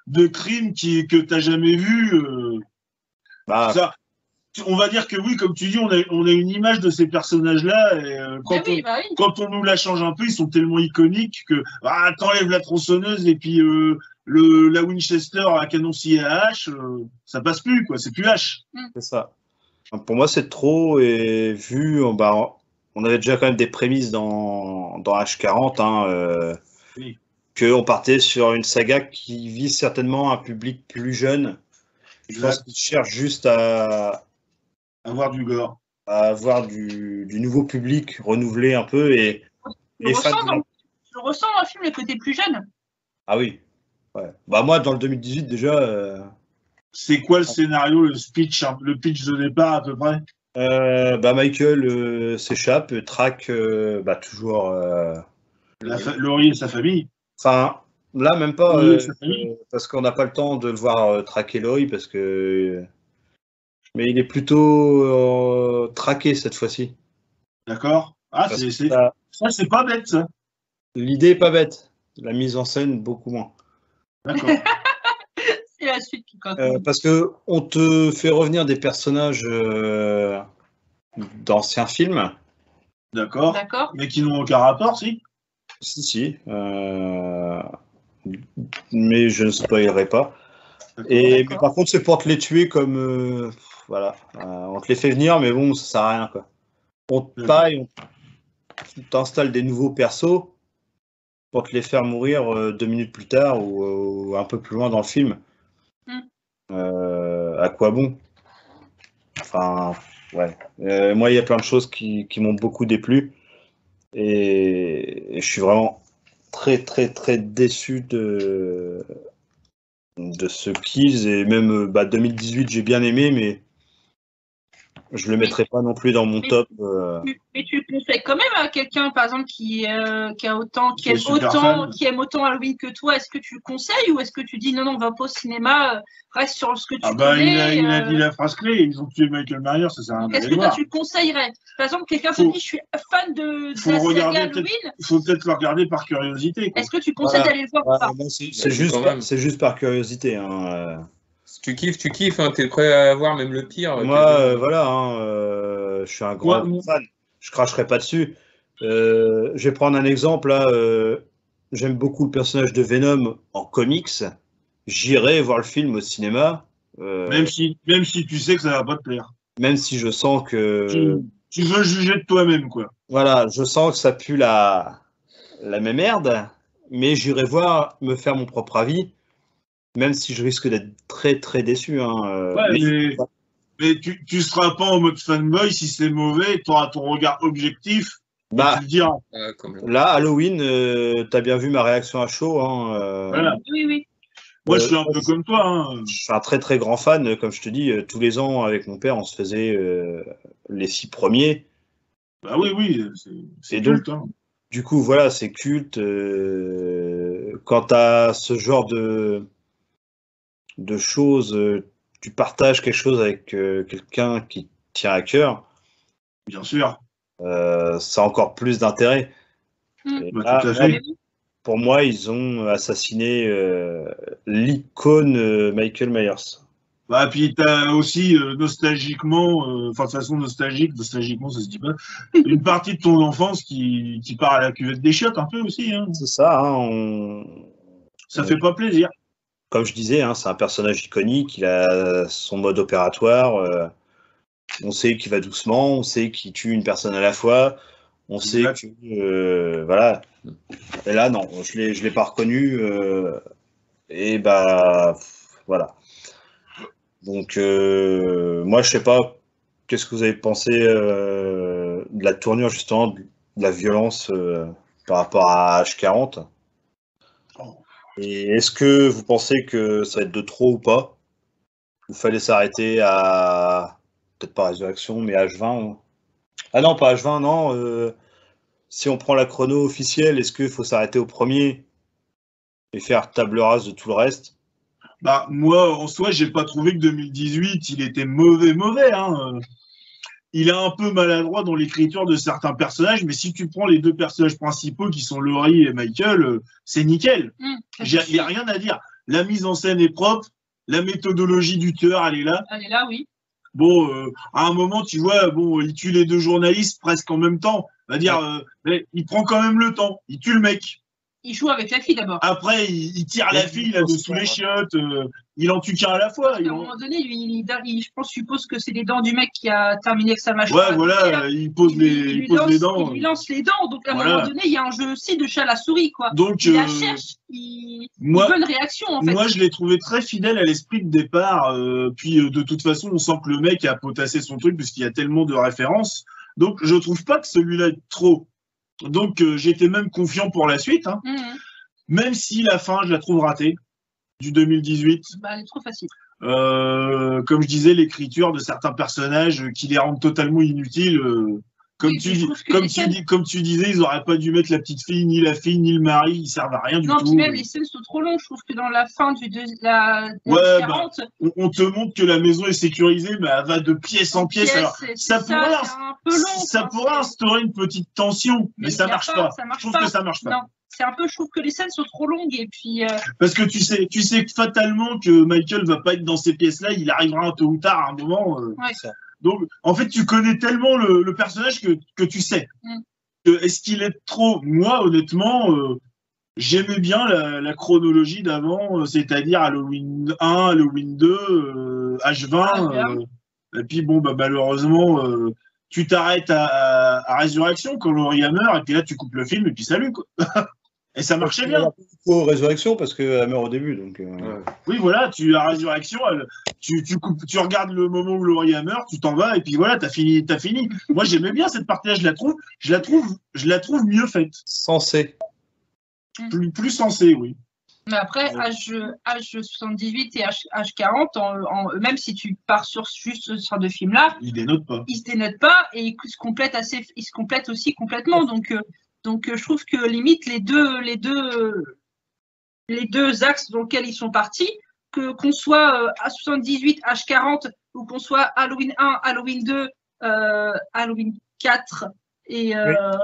S3: de crime que tu n'as jamais vu. Ça, on va dire que oui, comme tu dis, on a une image de ces personnages-là. Et quand on nous la change un peu, ils sont tellement iconiques que t'enlèves la tronçonneuse et puis la Winchester à canon scié à hache, ça passe plus, quoi. C'est plus hache.
S1: C'est ça. Pour moi, c'est trop. Et vu, on avait déjà quand même des prémices dans H40, hein, qu'on partait sur une saga qui vise certainement un public plus jeune. Je pense qu'ils cherchent juste à
S3: avoir du gore,
S1: à avoir du nouveau public renouvelé un peu. Et
S2: je ressens dans le film les côtés plus jeunes.
S1: Ah oui. Ouais. Moi, dans le 2018, déjà.
S3: C'est quoi le scénario, le pitch de départ à peu près?
S1: Michael s'échappe, traque toujours
S3: Laurie et sa famille.
S1: Enfin, là, même pas, parce qu'on n'a pas le temps de le voir traquer Laurie, parce que. Mais il est plutôt traqué cette fois-ci.
S3: D'accord. Ah, ça, c'est pas bête, ça.
S1: L'idée est pas bête. La mise en scène, beaucoup moins.
S3: D'accord.
S2: C'est la suite qui compte.
S1: Parce que on te fait revenir des personnages d'anciens films.
S3: D'accord. Mais qui n'ont aucun rapport, si.
S1: Si. Mais je ne spoilerai pas. Mais par contre, c'est pour te les tuer comme. On te les fait venir, mais bon, ça sert à rien, quoi. On t'installe des nouveaux persos pour te les faire mourir 2 minutes plus tard ou un peu plus loin dans le film. À quoi bon? Enfin, ouais. Moi, il y a plein de choses qui m'ont beaucoup déplu. Et je suis vraiment très, très, très déçu de ce Kills. Et même 2018, j'ai bien aimé, mais je le mettrai pas non plus dans mon top.
S2: Mais tu le conseilles quand même à quelqu'un, par exemple, qui aime autant Halloween que toi. Est-ce que tu le conseilles ou est-ce que tu dis non, va pas au cinéma, reste sur ce que tu connais?
S3: Il a dit la phrase clé, ils ont tué Michael Myers, ça sert à rien.
S2: Est-ce que toi tu le conseillerais? Par exemple, quelqu'un te dit je suis fan de la série Halloween.
S3: Il faut peut-être le regarder par curiosité.
S2: Est-ce que tu conseilles d'aller le voir ou pas?
S1: C'est juste par curiosité. Hein.
S4: Si tu kiffes, hein, t'es prêt à voir même le pire.
S1: Moi, je suis un grand fan. Je cracherai pas dessus. Je vais prendre un exemple là. J'aime beaucoup le personnage de Venom en comics. J'irai voir le film au cinéma.
S3: Même si tu sais que ça va pas te plaire.
S1: Même si je sens que.
S3: Tu veux juger de toi-même, quoi.
S1: Voilà, je sens que ça pue la même merde, mais j'irai voir, me faire mon propre avis. Même si je risque d'être très très déçu. Hein,
S3: mais tu seras pas en mode fanboy si c'est mauvais, tu auras ton regard objectif. Tu te diras.
S1: Là, Halloween, tu as bien vu ma réaction à chaud. Hein,
S3: voilà.
S2: Oui.
S3: Moi, je suis un peu comme toi. Hein.
S1: Je suis un très très grand fan. Comme je te dis, tous les ans, avec mon père, on se faisait les 6 premiers.
S3: Bah oui, c'est
S1: culte.
S3: Hein.
S1: Du coup, voilà, c'est culte. Quand tu as ce genre de choses, tu partages quelque chose avec quelqu'un qui tient à cœur.
S3: Bien sûr.
S1: Ça a encore plus d'intérêt.
S3: Tout à fait.
S1: Pour moi, ils ont assassiné l'icône Michael Myers.
S3: Bah, puis t'as aussi nostalgiquement, enfin de façon nostalgiquement ça se dit pas, une partie de ton enfance qui part à la cuvette des chiottes un peu aussi. Hein.
S1: C'est ça, hein,
S3: ça fait pas plaisir.
S1: Comme je disais, hein, c'est un personnage iconique, il a son mode opératoire, on sait qu'il va doucement, on sait qu'il tue une personne à la fois, on sait que... voilà. Et là, non, je l'ai pas reconnu, et bah, voilà. Donc, moi, je sais pas, qu'est-ce que vous avez pensé de la tournure, justement, de la violence par rapport à H40 ? Et est-ce que vous pensez que ça va être de trop ou pas ? Il fallait s'arrêter à, peut-être pas Résurrection, mais H20 hein. Ah non, pas H20, non. Si on prend la chrono officielle, est-ce qu'il faut s'arrêter au premier et faire table rase de tout le reste ?
S3: Bah, moi, en soi, j'ai pas trouvé que 2018, il était mauvais. Hein. Il est un peu maladroit dans l'écriture de certains personnages, mais si tu prends les deux personnages principaux qui sont Laurie et Michael, c'est nickel. Il n'y a rien à dire. La mise en scène est propre, la méthodologie du tueur, elle est là.
S2: Elle est là, oui.
S3: Bon, à un moment, tu vois, bon, il tue les deux journalistes presque en même temps. On va dire, il prend quand même le temps. Il tue le mec.
S2: Il joue avec la fille d'abord.
S3: Après, il tire la fille là dessous les chiottes. Il en tue qu'un à la fois.
S2: À un moment donné, je suppose que c'est les dents du mec qui a terminé avec sa mâchoire.
S3: Ouais, voilà, il pose les dents.
S2: Il lui lance les dents. Donc à un moment donné, il y a un jeu aussi de chat à la souris, quoi.
S3: Donc,
S2: il la cherche. Il veut une réaction, en fait.
S3: Moi, je l'ai trouvé très fidèle à l'esprit de départ. Puis de toute façon, on sent que le mec a potassé son truc puisqu'il y a tellement de références. Donc, je trouve pas que celui-là est trop. Donc, j'étais même confiant pour la suite. Hein. Même si la fin, je la trouve ratée, du 2018.
S2: Bah, elle est trop facile.
S3: Comme je disais, l'écriture de certains personnages qui les rendent totalement inutiles. Comme tu disais, ils n'auraient pas dû mettre la petite fille, ni la fille, ni le mari. Ils servent à rien du tout.
S2: Non, puis même les scènes sont trop longues. Je trouve que dans la fin la 40...
S3: on te montre que la maison est sécurisée, mais elle va de pièce en pièce. Alors, ça pourrait instaurer une petite tension, mais ça marche pas. Je trouve que ça marche pas.
S2: Non. C'est un peu, je trouve que les scènes sont trop longues et puis.
S3: Parce que tu sais fatalement que Michael va pas être dans ces pièces-là, il arrivera un tôt ou tard à un moment. Donc, en fait, tu connais tellement le personnage que tu sais. Est-ce qu'il est trop ? Moi, honnêtement, j'aimais bien la chronologie d'avant, c'est-à-dire Halloween 1, Halloween 2, H20. Et puis, bon, bah, malheureusement, tu t'arrêtes à Résurrection quand Laurie meurt, et puis là, tu coupes le film, et puis salut, quoi. Et ça marchait bien.
S1: Pour Résurrection, parce qu'elle meurt au début. Donc,
S3: oui, voilà, la Résurrection, tu regardes le moment où Laurie meurt, tu t'en vas, et puis voilà, t'as fini. Moi, j'aimais bien cette partie-là, je la trouve mieux faite.
S1: Sensée.
S3: Plus sensée, oui.
S2: Mais après, H78 et H40, même si tu pars juste sur ce de film-là,
S3: ils se
S2: dénotent pas et ils se complètent aussi complètement. Donc, je trouve que limite les deux axes dans lesquels ils sont partis, qu'on soit H78, H40 ou qu'on soit Halloween 1, Halloween 2, Halloween 4 et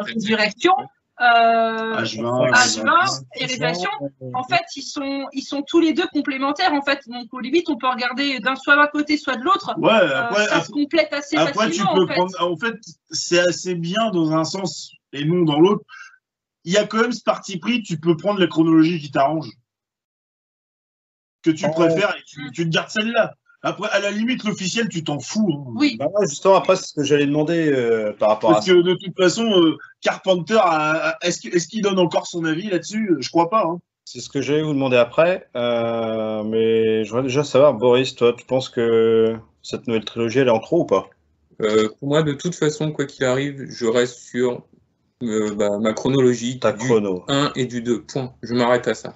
S2: Résurrection. H20 et Résurrection, en fait, ils sont tous les deux complémentaires, en fait. Donc, au limite, on peut regarder soit d'un côté, soit de l'autre.
S3: Ouais, après,
S2: ça se complète assez facilement.
S3: En fait, c'est assez bien dans un sens et non dans l'autre. Il y a quand même ce parti pris, tu peux prendre la chronologie qui t'arrange. Que tu préfères et tu te gardes celle-là. Après, à la limite, l'officiel, tu t'en fous. Hein.
S2: Oui.
S1: Bah ouais, justement, après, c'est ce que j'allais demander par rapport
S3: Parce que de toute façon, Carpenter, est-ce qu'il donne encore son avis là-dessus ? Je crois pas. Hein.
S1: C'est ce que j'allais vous demander après. Mais je voudrais déjà savoir, Boris, toi, tu penses que cette nouvelle trilogie, elle est en trop ou pas ?
S4: Pour moi, de toute façon, quoi qu'il arrive, je reste sur ma chronologie.
S1: Chrono.
S4: 1 et du 2. Point. Je m'arrête à ça.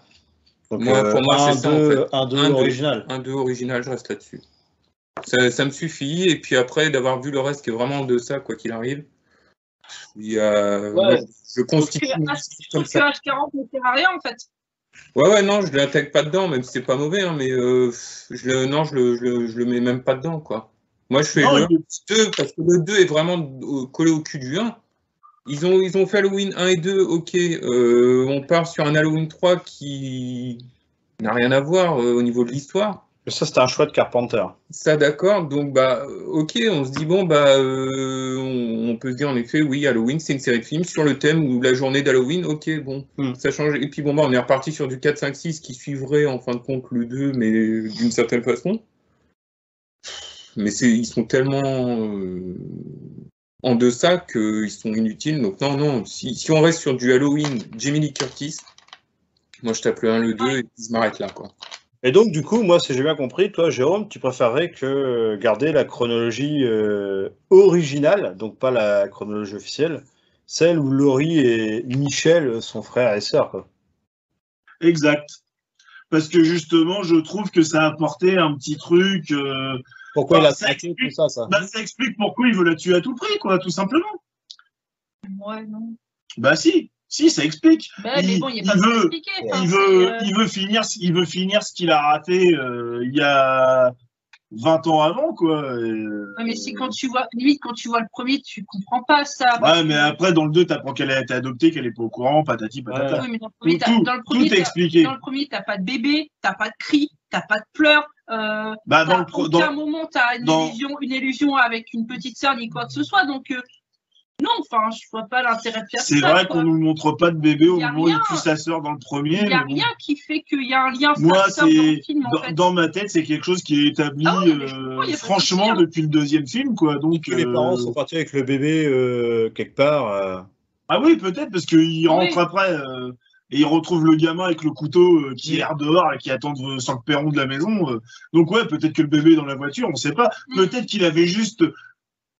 S1: Donc,
S4: pour moi, c'est ça, en fait.
S1: Un 2 original.
S4: Un 2 original, je reste là-dessus. Ça me suffit. Et puis après, d'avoir vu le reste qui est vraiment de ça, quoi qu'il arrive, je constitue.
S2: Je trouve que H40 ne sert à rien, en fait.
S4: Ouais, non, je ne l'attaque pas dedans, même si c'est pas mauvais, hein, mais je le mets même pas dedans, quoi. Moi, je fais le 2, parce que le 2 est vraiment collé au cul du 1. Ils ont fait Halloween 1 et 2, ok. On part sur un Halloween 3 qui n'a rien à voir au niveau de l'histoire.
S1: Ça, c'était un choix de Carpenter.
S4: Ça, d'accord. Donc, ok, on se dit, bon, on peut se dire, en effet, oui, Halloween, c'est une série de films sur le thème ou la journée d'Halloween. Ok, bon, ça change. Et puis, bon, on est reparti sur du 4, 5, 6 qui suivrait, en fin de compte, le 2, mais d'une certaine façon. Mais ils sont tellement en deçà qu'ils sont inutiles. Donc, non, si on reste sur du Halloween, Jamie Lee Curtis, moi, je tape le 1, le 2, et puis je m'arrête là, quoi.
S1: Et donc, du coup, moi, si j'ai bien compris, toi, Jérôme, tu préférerais que garder la chronologie originale, donc pas la chronologie officielle, celle où Laurie et Michel sont frères et sœurs, quoi.
S3: Exact. Parce que justement, je trouve que ça a apporté un petit truc.
S1: Pourquoi il a traité tout ça, ça
S3: ça explique pourquoi il veut la tuer à tout prix, quoi, tout simplement.
S2: Ouais, non.
S3: Bah si, ça explique.
S2: Mais bon, il
S3: veut finir ce qu'il a raté il y a 20 ans avant, quoi.
S2: Ouais, mais si quand tu vois le premier, tu comprends pas ça.
S3: Ouais, mais après, dans le 2, t'apprends qu'elle a été adoptée, qu'elle est pas au courant, patati patata.
S2: Oui, mais dans le premier,
S3: tout est expliqué.
S2: Dans le premier, t'as pas de bébé, t'as pas de cri, t'as pas de pleurs. À aucun moment, t'as une illusion avec une petite sœur ni quoi que ce soit. Donc, non, enfin, je vois pas l'intérêt de faire ça.
S3: C'est vrai qu'on nous montre pas de bébé au moment où il tue sa sœur dans le premier.
S2: Il n'y a rien qui fait qu'il y a un lien
S3: frère-sœur dans le film, en fait. Dans ma tête, c'est quelque chose qui est établi, franchement, depuis le deuxième film, quoi. Donc,
S1: les parents sont partis avec le bébé quelque part.
S3: Ah oui, peut-être, parce qu'ils rentrent après et ils retrouvent le gamin avec le couteau qui erre dehors et qui attend sur le perron de la maison. Donc ouais, peut-être que le bébé est dans la voiture, on sait pas. Peut-être qu'il avait juste...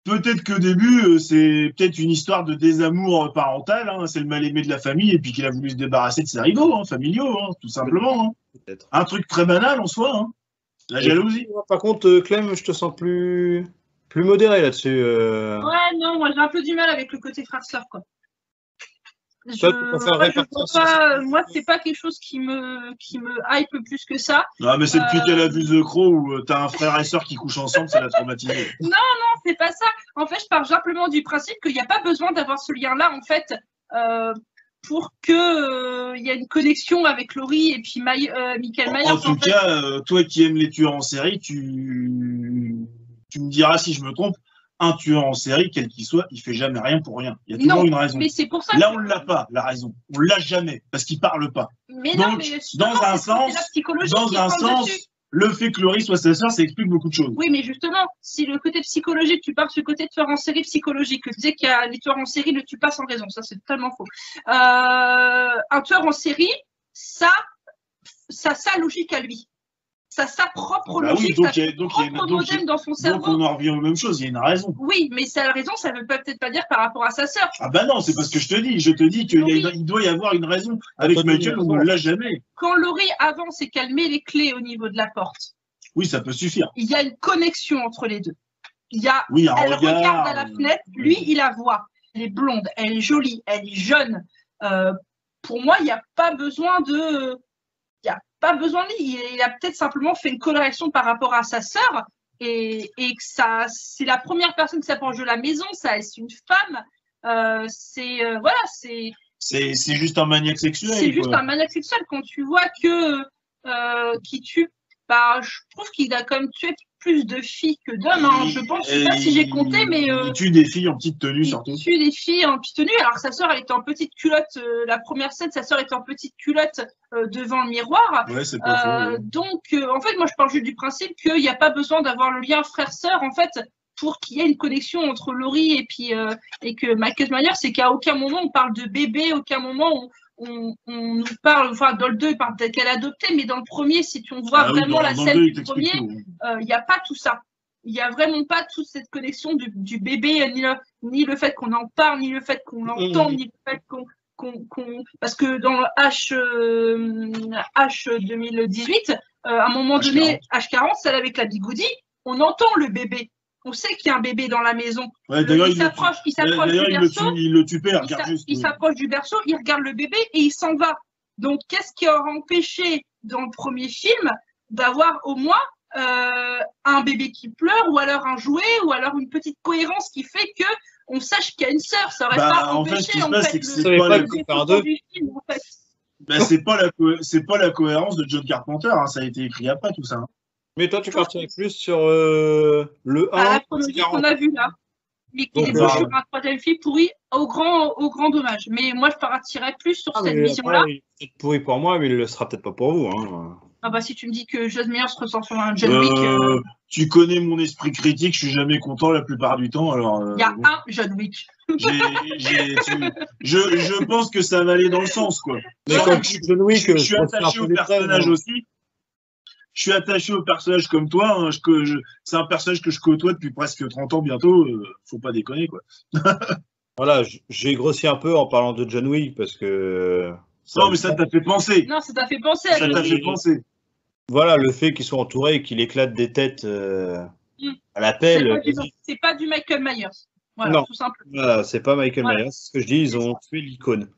S3: Peut-être qu'au début, c'est peut-être une histoire de désamour parental, hein, c'est le mal-aimé de la famille, et puis qu'il a voulu se débarrasser de ses rivaux, familiaux, tout simplement. Un truc très banal en soi, la jalousie.
S1: Par contre, Clem, je te sens plus modéré là-dessus.
S2: Ouais, non, moi j'ai un peu du mal avec le côté frère-sœur, quoi. Moi, c'est pas quelque chose qui me hype plus que ça.
S3: Non, mais c'est depuis qu'elle a vu The Crow où t'as un frère et sœur qui couchent ensemble, ça l'a traumatisé.
S2: Non, c'est pas ça. En fait, je pars simplement du principe qu'il n'y a pas besoin d'avoir ce lien-là, en fait, pour que y ait une connexion avec Laurie et puis Michael Myers.
S3: En tout cas, toi qui aimes les tueurs en série, tu me diras si je me trompe. Un tueur en série, quel qu'il soit, il fait jamais rien pour rien. Il y a toujours une raison.
S2: Mais c'est pour ça
S3: là, on l'a pas, la raison. On l'a jamais, parce qu'il parle pas.
S2: Mais
S3: donc,
S2: non, mais
S3: dans un sens, le fait que Laurie soit sa sœur, ça explique beaucoup de choses.
S2: Oui, mais justement, si le côté psychologique, tu parles sur le côté tueur en série psychologique, que tu disais qu'il y a les tueurs en série ne tuent pas sans raison, ça c'est totalement faux. Un tueur en série, ça a sa logique à lui. Ça a sa propre logique, sa propre modèle dans son cerveau.
S3: Donc on en revient aux mêmes choses, il y a une raison.
S2: Oui, mais sa raison, ça ne veut peut-être pas dire par rapport à sa sœur.
S3: Ah bah non, c'est parce que je te dis qu'il doit y avoir une raison. Avec Michael, on ne l'a jamais.
S2: Quand Laurie avance et qu'elle met les clés au niveau de la porte.
S3: Oui, ça peut suffire.
S2: Il y a une connexion entre les deux. Elle
S3: regarde
S2: à la fenêtre, lui, il la voit. Elle est blonde, elle est jolie, elle est jeune. Pour moi, il n'y a pas besoin de... Pas besoin de lui, il a peut-être simplement fait une coloration par rapport à sa sœur et que c'est la première personne qui s'approche de la maison, c'est une femme,
S3: c'est juste un maniaque sexuel.
S2: C'est juste un maniaque sexuel quand tu vois que qui tue, je trouve qu'il a quand même tué plus de filles que d'hommes. Je pense, je sais pas si j'ai compté, mais
S3: il tue des filles en petite tenue surtout.
S2: Il tue des filles en petite tenue. Alors sa sœur, elle était en petite culotte. La première scène, sa sœur était en petite culotte devant le miroir.
S3: Ouais, c'est pas faux.
S2: Donc, en fait, moi, je parle juste du principe qu'il n'y a pas besoin d'avoir le lien frère-sœur, en fait, pour qu'il y ait une connexion entre Laurie et que Michael Myers, c'est qu'à aucun moment on parle de bébé, aucun moment on nous parle, enfin dans le 2, il parle peut-être qu'elle a adopté, mais dans le premier, si on voit vraiment la scène du premier, il n'y a pas tout ça. Il n'y a vraiment pas toute cette connexion du bébé, ni le fait qu'on en parle, ni le fait qu'on l'entend, ni le fait parce que dans le H 2018, à un moment donné, H40, celle avec la bigoudie, on entend le bébé. On sait qu'il y a un bébé dans la maison.
S3: Ouais, d'ailleurs,
S2: il s'approche du berceau.
S3: Il le tue pas, regarde juste.
S2: Il s'approche du berceau, il regarde le bébé et il s'en va. Donc, qu'est-ce qui aura empêché dans le premier film d'avoir au moins un bébé qui pleure, ou alors un jouet, ou alors une petite cohérence qui fait que on sache qu'il y a une sœur. Ça aurait pas empêché
S3: c'est pas la cohérence de John Carpenter. Ça a été écrit après tout ça.
S1: Mais toi, tu partirais plus sur le 1.
S2: La chronologie qu'on a vue là. Mais qu'il est sur un troisième film pourri au grand dommage. Mais moi, je partirais plus sur cette vision-là.
S1: Il est peut-être pourri pour moi, mais il le sera peut-être pas pour vous. Hein.
S2: Ah bah si tu me dis que John Mayer se ressent sur un John Wick...
S3: Tu connais mon esprit critique, je suis jamais content la plupart du temps. Alors,
S2: il y a un John Wick.
S3: Je pense que ça va aller dans le sens, quoi.
S1: Mais quand John Wick,
S3: je suis attaché au personnage aussi. Je suis attaché au personnage comme toi. Hein. C'est un personnage que je côtoie depuis presque 30 ans bientôt. Faut pas déconner, quoi.
S1: Voilà, j'ai grossi un peu en parlant de John Wick parce que...
S3: Non, mais ça t'a fait penser.
S2: Non, ça t'a fait penser à
S3: John Wick. Ça t'a fait penser.
S1: Voilà, le fait qu'ils soient entourés et qu'il éclate des têtes à la pelle.
S2: C'est pas du Michael Myers. Voilà,
S1: non,
S2: tout simplement.
S1: Voilà, c'est pas Michael Myers. C'est ce que je dis, ils ont tué l'icône.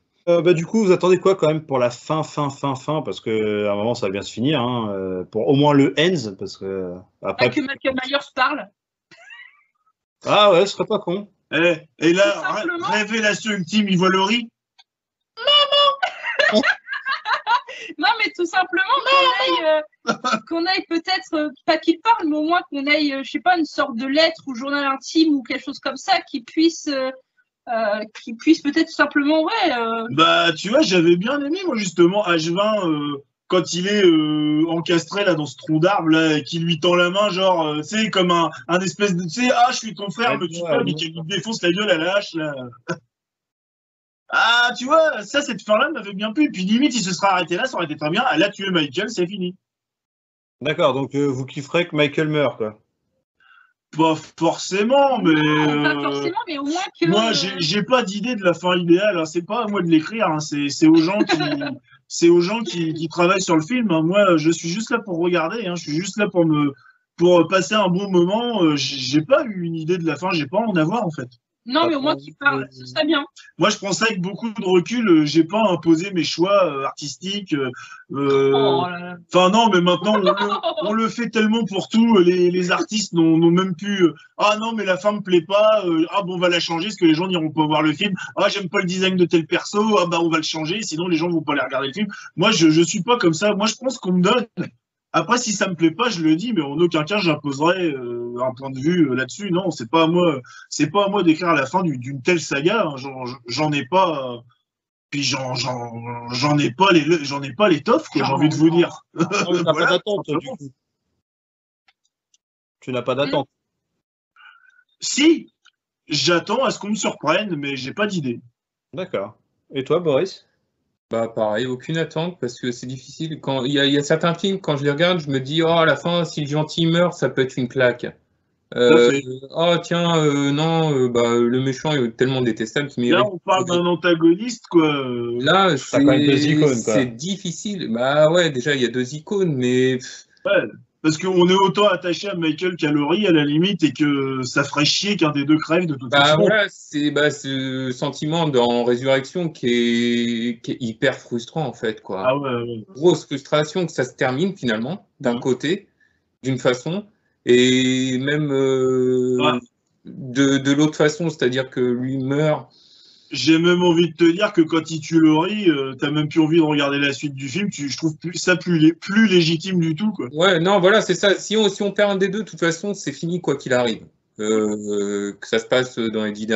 S1: Du coup, vous attendez quoi quand même pour la fin, parce que à un moment ça va bien se finir, hein, pour au moins le Ends, parce que
S2: après que Michael Myers parle.
S1: Ah ouais, ce serait pas con.
S3: Et là, révélation ultime, il voit le riz.
S2: Non. Non, mais tout simplement qu'on aille peut-être, pas qu'il parle, mais au moins qu'on aille, je sais pas, une sorte de lettre ou journal intime ou quelque chose comme ça qui puisse peut-être tout simplement,
S3: Bah, tu vois, j'avais bien aimé, moi, justement, H20, quand il est encastré, là, dans ce tronc d'arbre, là, qui lui tend la main, genre, tu sais, comme un espèce de, tu sais, je suis ton frère, me tue pas, mais qui lui défonce la gueule à la hache, là. Ah, tu vois, ça, cette fin-là m'avait bien plu. Puis limite, il se serait arrêté là, ça aurait été très bien. Elle a tué Michael, c'est fini.
S1: D'accord, donc vous kifferez que Michael meure, quoi.
S3: Pas forcément, mais.
S2: Non, pas forcément, mais au moins que.
S3: Moi, j'ai pas d'idée de la fin idéale. Hein. C'est pas à moi de l'écrire. Hein. C'est aux gens qui travaillent sur le film. Hein. Moi, je suis juste là pour regarder. Hein. Je suis juste là pour passer un bon moment. J'ai pas eu une idée de la fin. J'ai pas à en avoir, en fait.
S2: Non, mais au moins qu'il parle, ce serait bien.
S3: Moi, je prends ça avec beaucoup de recul. J'ai pas imposé mes choix artistiques. Enfin, non, mais maintenant, on le fait tellement pour tout. Les artistes n'ont même plus. Ah non, mais la fin me plaît pas. Ah bon, on va la changer parce que les gens n'iront pas voir le film. Ah, j'aime pas le design de tel perso. Ah bah, on va le changer. Sinon, les gens vont pas aller regarder le film. Moi, je suis pas comme ça. Moi, je prends ce qu'on me donne. Après, si ça me plaît pas, je le dis, mais en aucun cas, j'imposerai un point de vue là-dessus. Non, c'est pas à moi d'écrire la fin d'une telle saga. Hein. J'en ai pas. Puis j'en ai pas l'étoffe, quoi. J'ai envie de vous dire.
S1: Tu n'as pas d'attente, du coup. Tu n'as pas d'attente.
S3: Si, j'attends à ce qu'on me surprenne, mais j'ai pas d'idée.
S1: D'accord. Et toi, Boris?
S4: Bah pareil, aucune attente parce que c'est difficile. Quand il y a certains films, quand je les regarde, je me dis à la fin, si le gentil meurt, ça peut être une claque. Tiens, non, le méchant est tellement détestable qu'il mérite.
S3: Là, on parle d'un antagoniste, quoi.
S4: Là, c'est difficile. Bah ouais, déjà il y a 2 icônes, mais.
S3: Ouais. Parce qu'on est autant attaché à Michael qu'à Laurie, à la limite, et que ça ferait chier qu'un des deux crève de toute façon.
S4: Voilà, c'est ce sentiment dans Résurrection qui est hyper frustrant, en fait, quoi.
S3: Ah ouais.
S4: Grosse frustration que ça se termine, finalement, d'un côté, d'une façon, et même de l'autre façon, c'est-à-dire que lui meurt.
S3: J'ai même envie de te dire que quand il tue Laurie, t'as même plus envie de regarder la suite du film. Je trouve ça plus légitime du tout, quoi.
S4: Ouais, non, voilà, c'est ça. Si on perd un des deux, de toute façon, c'est fini quoi qu'il arrive. Que ça se passe dans les 10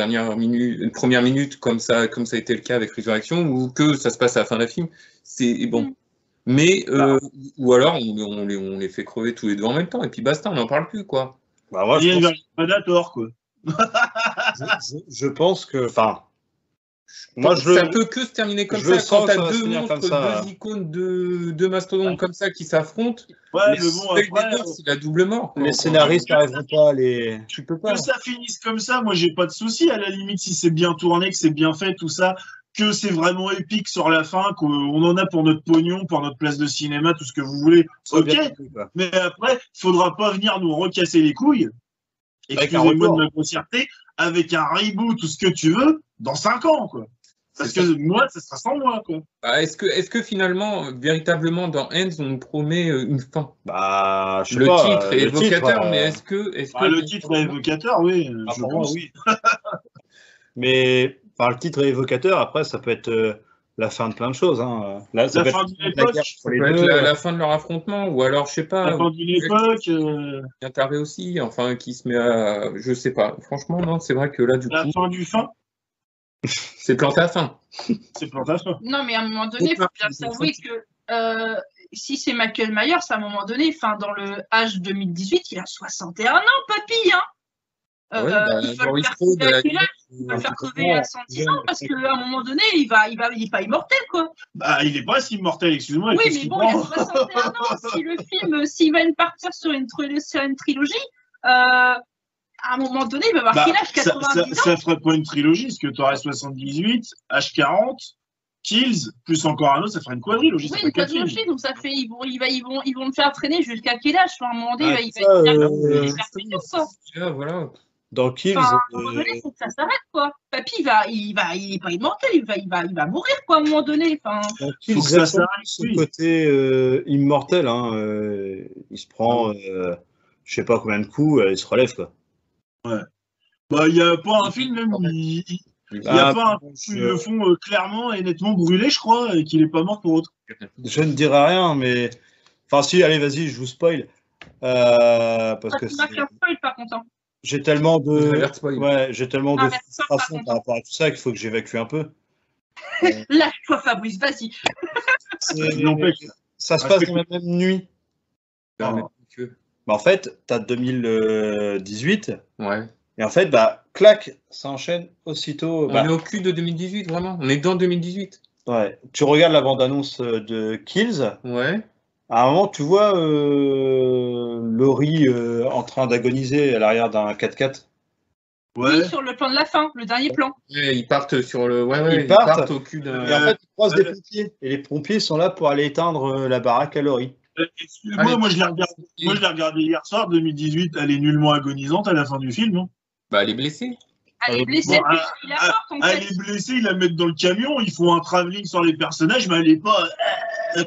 S4: premières minutes, comme ça a été le cas avec Résurrection, ou que ça se passe à la fin d'un film, c'est bon. Mais ou alors on les fait crever tous les deux en même temps et puis basta, on n'en parle plus, quoi.
S1: Bah moi,
S3: il y a un Predator, quoi.
S1: je pense que,
S4: moi, ça peut que se terminer comme ça quand t'as 2 monstres, 2 icônes, 2 mastodontes comme ça qui s'affrontent.
S3: Ouais, mais bon, après,
S4: c'est la double mort.
S1: Les scénaristes n'arriveront pas à les.
S3: Tu peux pas. Que ça finisse comme ça, moi, j'ai pas de souci. À la limite, si c'est bien tourné, que c'est bien fait, tout ça, que c'est vraiment épique sur la fin, qu'on en a pour notre pognon, pour notre place de cinéma, tout ce que vous voulez. Ok. Mais après, faudra pas venir nous recasser les couilles. Excusez-moi de ma grossièreté, avec un reboot, tout ce que tu veux, dans 5 ans, quoi. Parce que moi, ça sera sans moi, quoi.
S4: Est-ce que finalement, véritablement, dans Ends, on nous promet une fin?
S1: Je sais pas,
S4: titre est évocateur, mais est-ce que
S3: le titre est évocateur, oui. Je pense.
S1: Oui. Mais le titre est évocateur. Après, ça peut être la fin de plein de choses. Hein. Là,
S3: La fin d'une époque.
S4: Ça peut être la fin de leur affrontement, ou alors, je sais pas.
S3: La fin d'une époque.
S4: Un taré aussi, enfin, qui se met à. Je sais pas. Franchement, non, c'est vrai que là, du coup.
S3: La fin du fin.
S4: C'est planté à fin.
S3: C'est planté à fin.
S2: Non, mais à un moment donné, il faut bien s'avouer que si c'est Michael Myers, à un moment donné, dans le H 2018, il a 61 ans, papy. Hein.
S4: Ouais,
S2: il faut le faire crever à 110 ans parce qu'à un moment donné, il est pas immortel, quoi.
S3: Bah, il n'est pas si immortel, excuse-moi.
S2: Oui, mais bon, il a 61 ans. Si le film, s'il va partir sur une trilogie, à un moment donné, il va avoir qu'il âge 90 ans.
S3: Ça ferait pas une trilogie, parce que tu aurais 78, H40, Kills, plus encore un autre, ça ferait une quadrilogie.
S2: Oui, une quadrilogie, donc ça fait, ils vont le faire traîner jusqu'à quel âge? À un moment donné, il va faire
S1: voilà. Dans Kills,
S2: à un moment donné, il faut que ça s'arrête, quoi. Papy, il est pas immortel, il va mourir, quoi, à un moment donné.
S1: Dans Kills, ça s'arrête. Ce côté immortel, hein, il se prend, je sais pas combien de coups, il se relève, quoi.
S3: Ouais. Bah, il n'y a pas un film, même, il n'y a pas un film qui le font clairement et nettement brûler, je crois, et qu'il n'est pas mort pour autre.
S1: Je ne dirai rien, mais. Enfin, si, allez, vas-y, je vous spoil. Parce que
S2: spoil, pas content.
S1: J'ai tellement de frustration par rapport à tout ça qu'il faut que j'évacue un peu.
S2: Lâche-toi, Fabrice, vas-y.
S1: Ça se passe dans la même nuit. En fait, tu as 2018.
S4: Ouais.
S1: Et en fait, clac, ça enchaîne aussitôt.
S4: On est au cul de 2018, vraiment. On est dans 2018.
S1: Ouais. Tu regardes la bande-annonce de Kills.
S4: Ouais.
S1: À un moment, tu vois Laurie en train d'agoniser à l'arrière d'un 4x4.
S3: Ouais.
S2: Oui, sur le plan de la fin, le dernier plan.
S4: Ouais, ils partent sur le.
S1: Ils partent
S4: au cul d'un.
S1: Et en fait, ils croisent des pompiers. Et les pompiers sont là pour aller éteindre la baraque à Laurie.
S3: Excuse-moi, moi je l'ai regardé hier soir, 2018, elle est nullement agonisante à la fin du film, non?
S4: Bah, elle est blessée.
S2: Elle est blessée, puis il la porte, en fait.
S3: Elle est blessée, ils la mettent dans le camion, ils font un travelling sur les personnages, mais elle est pas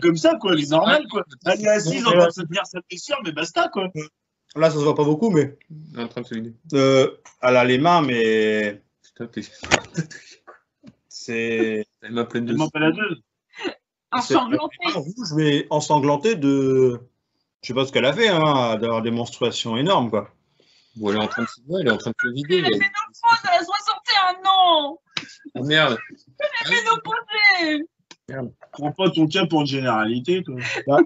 S3: comme ça, quoi. Elle est normale, quoi. Elle est assise en train de se tenir sa blessure, mais basta, quoi.
S1: Là, ça se voit pas beaucoup, mais.
S4: En train de se vider.
S1: Elle a les mains, mais.
S4: C'est. Elle m'a pleine de.
S3: Elle m'appelle la deux.
S2: Ensanglanté.
S1: Rouge, mais ensanglanté de. Je sais pas ce qu'elle a fait, hein, d'avoir des menstruations énormes, quoi.
S4: Bon, elle est en train de se vider.
S2: Elle est ménopause, elle a 61 ans.
S4: Oh, merde.
S2: Elle est ménopausée.
S3: Merde. Prends pas ton cas pour une généralité, toi.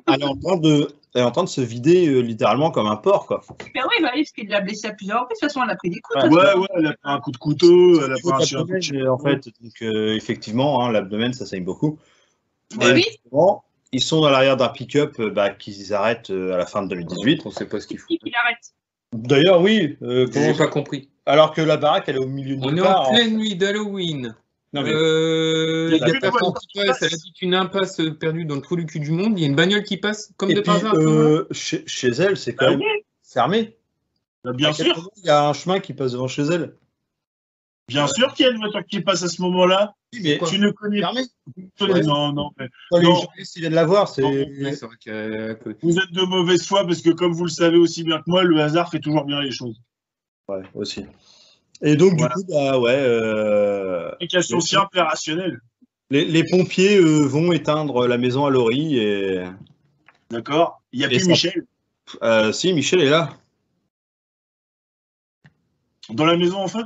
S1: Elle est en train de se vider littéralement comme un porc, quoi.
S2: Ben oui, parce qu'il l'a blessée à plusieurs reprises. De toute façon, elle a pris des coups.
S3: Ouais, elle a pris un coup de couteau, elle a pris un chien.
S1: En fait, donc, effectivement, hein, l'abdomen, ça saigne beaucoup.
S2: Et oui.
S1: Ils sont dans l'arrière d'un pick-up qu'ils arrêtent à la fin de 2018.
S4: On sait pas ce qu'il faut.
S2: Qu'il arrête.
S1: D'ailleurs, oui.
S4: J'ai pas compris.
S1: Alors que la baraque, elle est au milieu de
S4: On est en pleine nuit d'Halloween.
S1: Non, mais...
S4: il y a personne qui passe, elle habite une impasse perdue dans le trou du cul du monde. Il y a une bagnole qui passe comme de par hasard.
S1: Chez elle, c'est quand même fermé.
S3: Bien sûr.
S1: Il y a un chemin qui passe devant chez elle.
S3: Bien sûr qu'il y a une voiture qui passe à ce moment-là.
S1: Oui, mais
S3: tu ne connais pas. Non.
S1: Les journalistes, ils viennent la voir. Vous
S3: êtes de mauvaise foi parce que, comme vous le savez aussi bien que moi, le hasard fait toujours bien les choses.
S1: Ouais, aussi. Et donc, du coup,
S3: explication simple et rationnelle.
S1: Les pompiers vont éteindre la maison à Laurie et.
S3: D'accord. Il n'y a plus Michel.
S1: Si, Michel est là.
S3: Dans la maison en feu?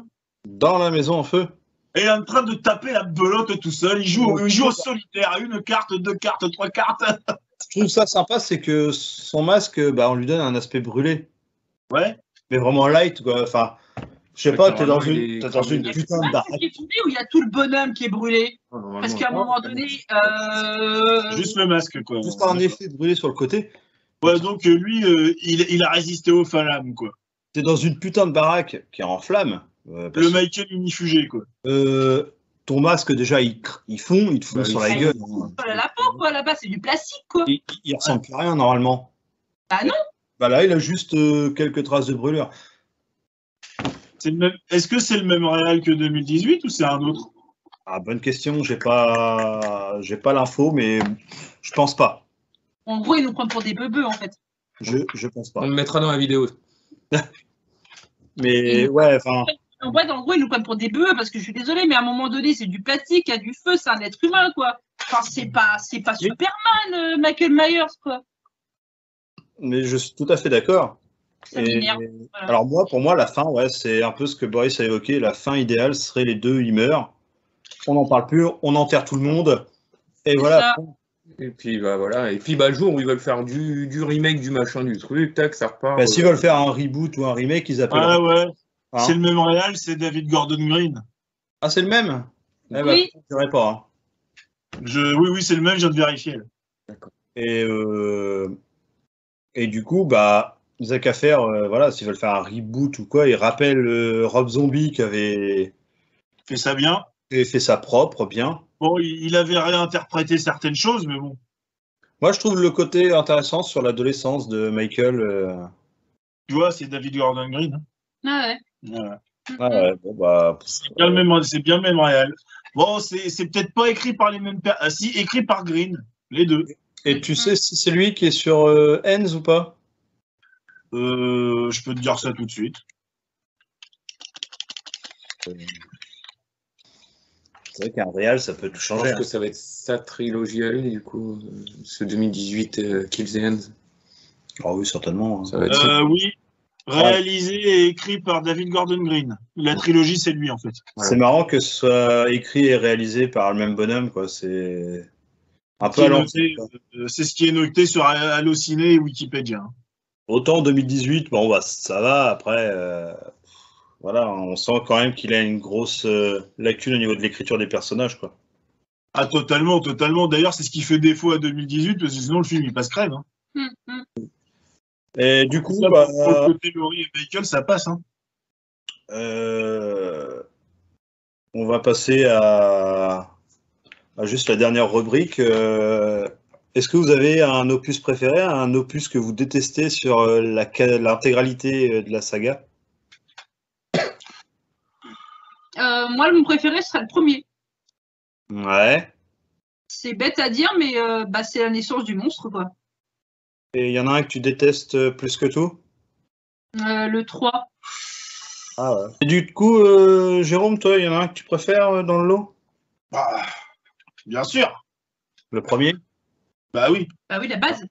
S1: Dans la maison en feu.
S3: Et il est en train de taper la belote tout seul. Il joue au solitaire à une carte, deux cartes, trois cartes.
S1: Je trouve ça sympa, c'est que son masque, on lui donne un aspect brûlé.
S3: Ouais.
S1: Mais vraiment light, quoi. Enfin, je sais pas, t'es dans une putain de baraque.
S2: Où il y a tout le bonhomme qui est brûlé. Parce qu'à un moment donné.
S3: Juste le masque, quoi.
S1: Juste un effet brûlé sur le côté.
S3: Ouais, donc lui, il a résisté aux flammes, quoi.
S1: T'es dans une putain de baraque qui est en flammes.
S3: Le Michael unifugé, quoi.
S1: Ton masque, déjà, il fond, il te fout sur la gueule.
S2: La peau, quoi, là-bas, c'est du plastique, quoi.
S1: Il ressemble plus à rien, normalement.
S2: Ah non?
S1: Bah là, il a juste quelques traces de brûlure.
S3: Est-ce que c'est le même réel que 2018 ou c'est un autre?
S1: Ah, bonne question, j'ai pas l'info, mais je pense pas.
S2: En gros, ils nous prennent pour des beubeux, en fait.
S1: Je pense pas.
S4: On le mettra dans la vidéo.
S1: Mais ouais, enfin.
S2: En gros, ils nous prennent pour des bœufs parce que je suis désolée, mais à un moment donné, c'est du plastique, il y a du feu, c'est un être humain, quoi. enfin, c'est pas Superman, Michael Myers, quoi.
S1: Mais je suis tout à fait d'accord.
S2: Ça m'énerve. Voilà.
S1: Alors pour moi, la fin, ouais, c'est un peu ce que Boris a évoqué. La fin idéale serait les deux, ils meurent. On n'en parle plus, on enterre tout le monde. Et voilà.
S2: Ça.
S4: Et puis bah voilà. Et puis bah le jour où ils veulent faire du remake du machin du truc, tac, ça repart.
S1: Bah, s'ils veulent faire un reboot ou un remake, ils appellent.
S3: Ah ouais.
S1: Hein,
S3: c'est le même réal, c'est David Gordon Green.
S1: Ah, c'est le même?
S2: Oui.
S1: Bah, je dirais pas. Hein.
S3: Oui, c'est le même, je viens de vérifier.
S1: D'accord. Et du coup, bah, ils n'ont qu'à faire, voilà, s'ils veulent faire un reboot ou quoi, ils rappellent Rob Zombie qui avait
S3: Fait ça bien.
S1: fait ça propre, bien.
S3: Bon, il avait réinterprété certaines choses, mais bon.
S1: Moi, je trouve le côté intéressant sur l'adolescence de Michael.
S3: Tu vois, c'est David Gordon Green.
S2: Ah ouais.
S3: Voilà.
S1: Ah ouais, bon, bah.
S3: C'est bien le même réal. Bon, c'est peut-être pas écrit par les mêmes personnes. Ah si, écrit par Green, les deux.
S1: Et tu sais si c'est lui qui est sur Ends ou pas?
S3: Je peux te dire ça tout de suite.
S1: C'est vrai qu'un réal, ça peut tout
S4: Je
S1: changer.
S4: pense que ça va être sa trilogie à lui, du coup, ce 2018 Kill the Ends.
S1: Ah oui, certainement.
S4: Ça va être
S3: Oui, réalisé et écrit par David Gordon Green. La trilogie, c'est lui, en fait.
S1: Voilà. C'est marrant que ce soit écrit et réalisé par le même bonhomme, quoi. C'est un peu à l'ancienne.
S3: C'est ce qui est noté sur Allociné et Wikipédia.
S1: Autant en 2018, bon, bah, ça va. Après, voilà, on sent quand même qu'il a une grosse lacune au niveau de l'écriture des personnages, quoi.
S3: Ah, totalement, totalement. D'ailleurs, c'est ce qui fait défaut à 2018, parce que sinon, le film, il passe crème. Hein.
S1: Et du coup,
S3: ça,
S1: bah,
S3: pour le côté Laurie et Michael, ça passe. Hein.
S1: On va passer à juste la dernière rubrique. Est-ce que vous avez un opus préféré, un opus que vous détestez sur l'intégralité de la saga?
S2: Moi, mon préféré serait le premier.
S1: Ouais.
S2: C'est bête à dire, mais bah, c'est la naissance du monstre, quoi.
S1: Et il y en a un que tu détestes plus que tout?
S2: Le 3.
S1: Ah ouais. Et du coup, Jérôme, toi, il y en a un que tu préfères dans le lot?
S3: Bah, bien sûr.
S1: Le premier?
S3: Bah oui.
S2: Bah oui, la base.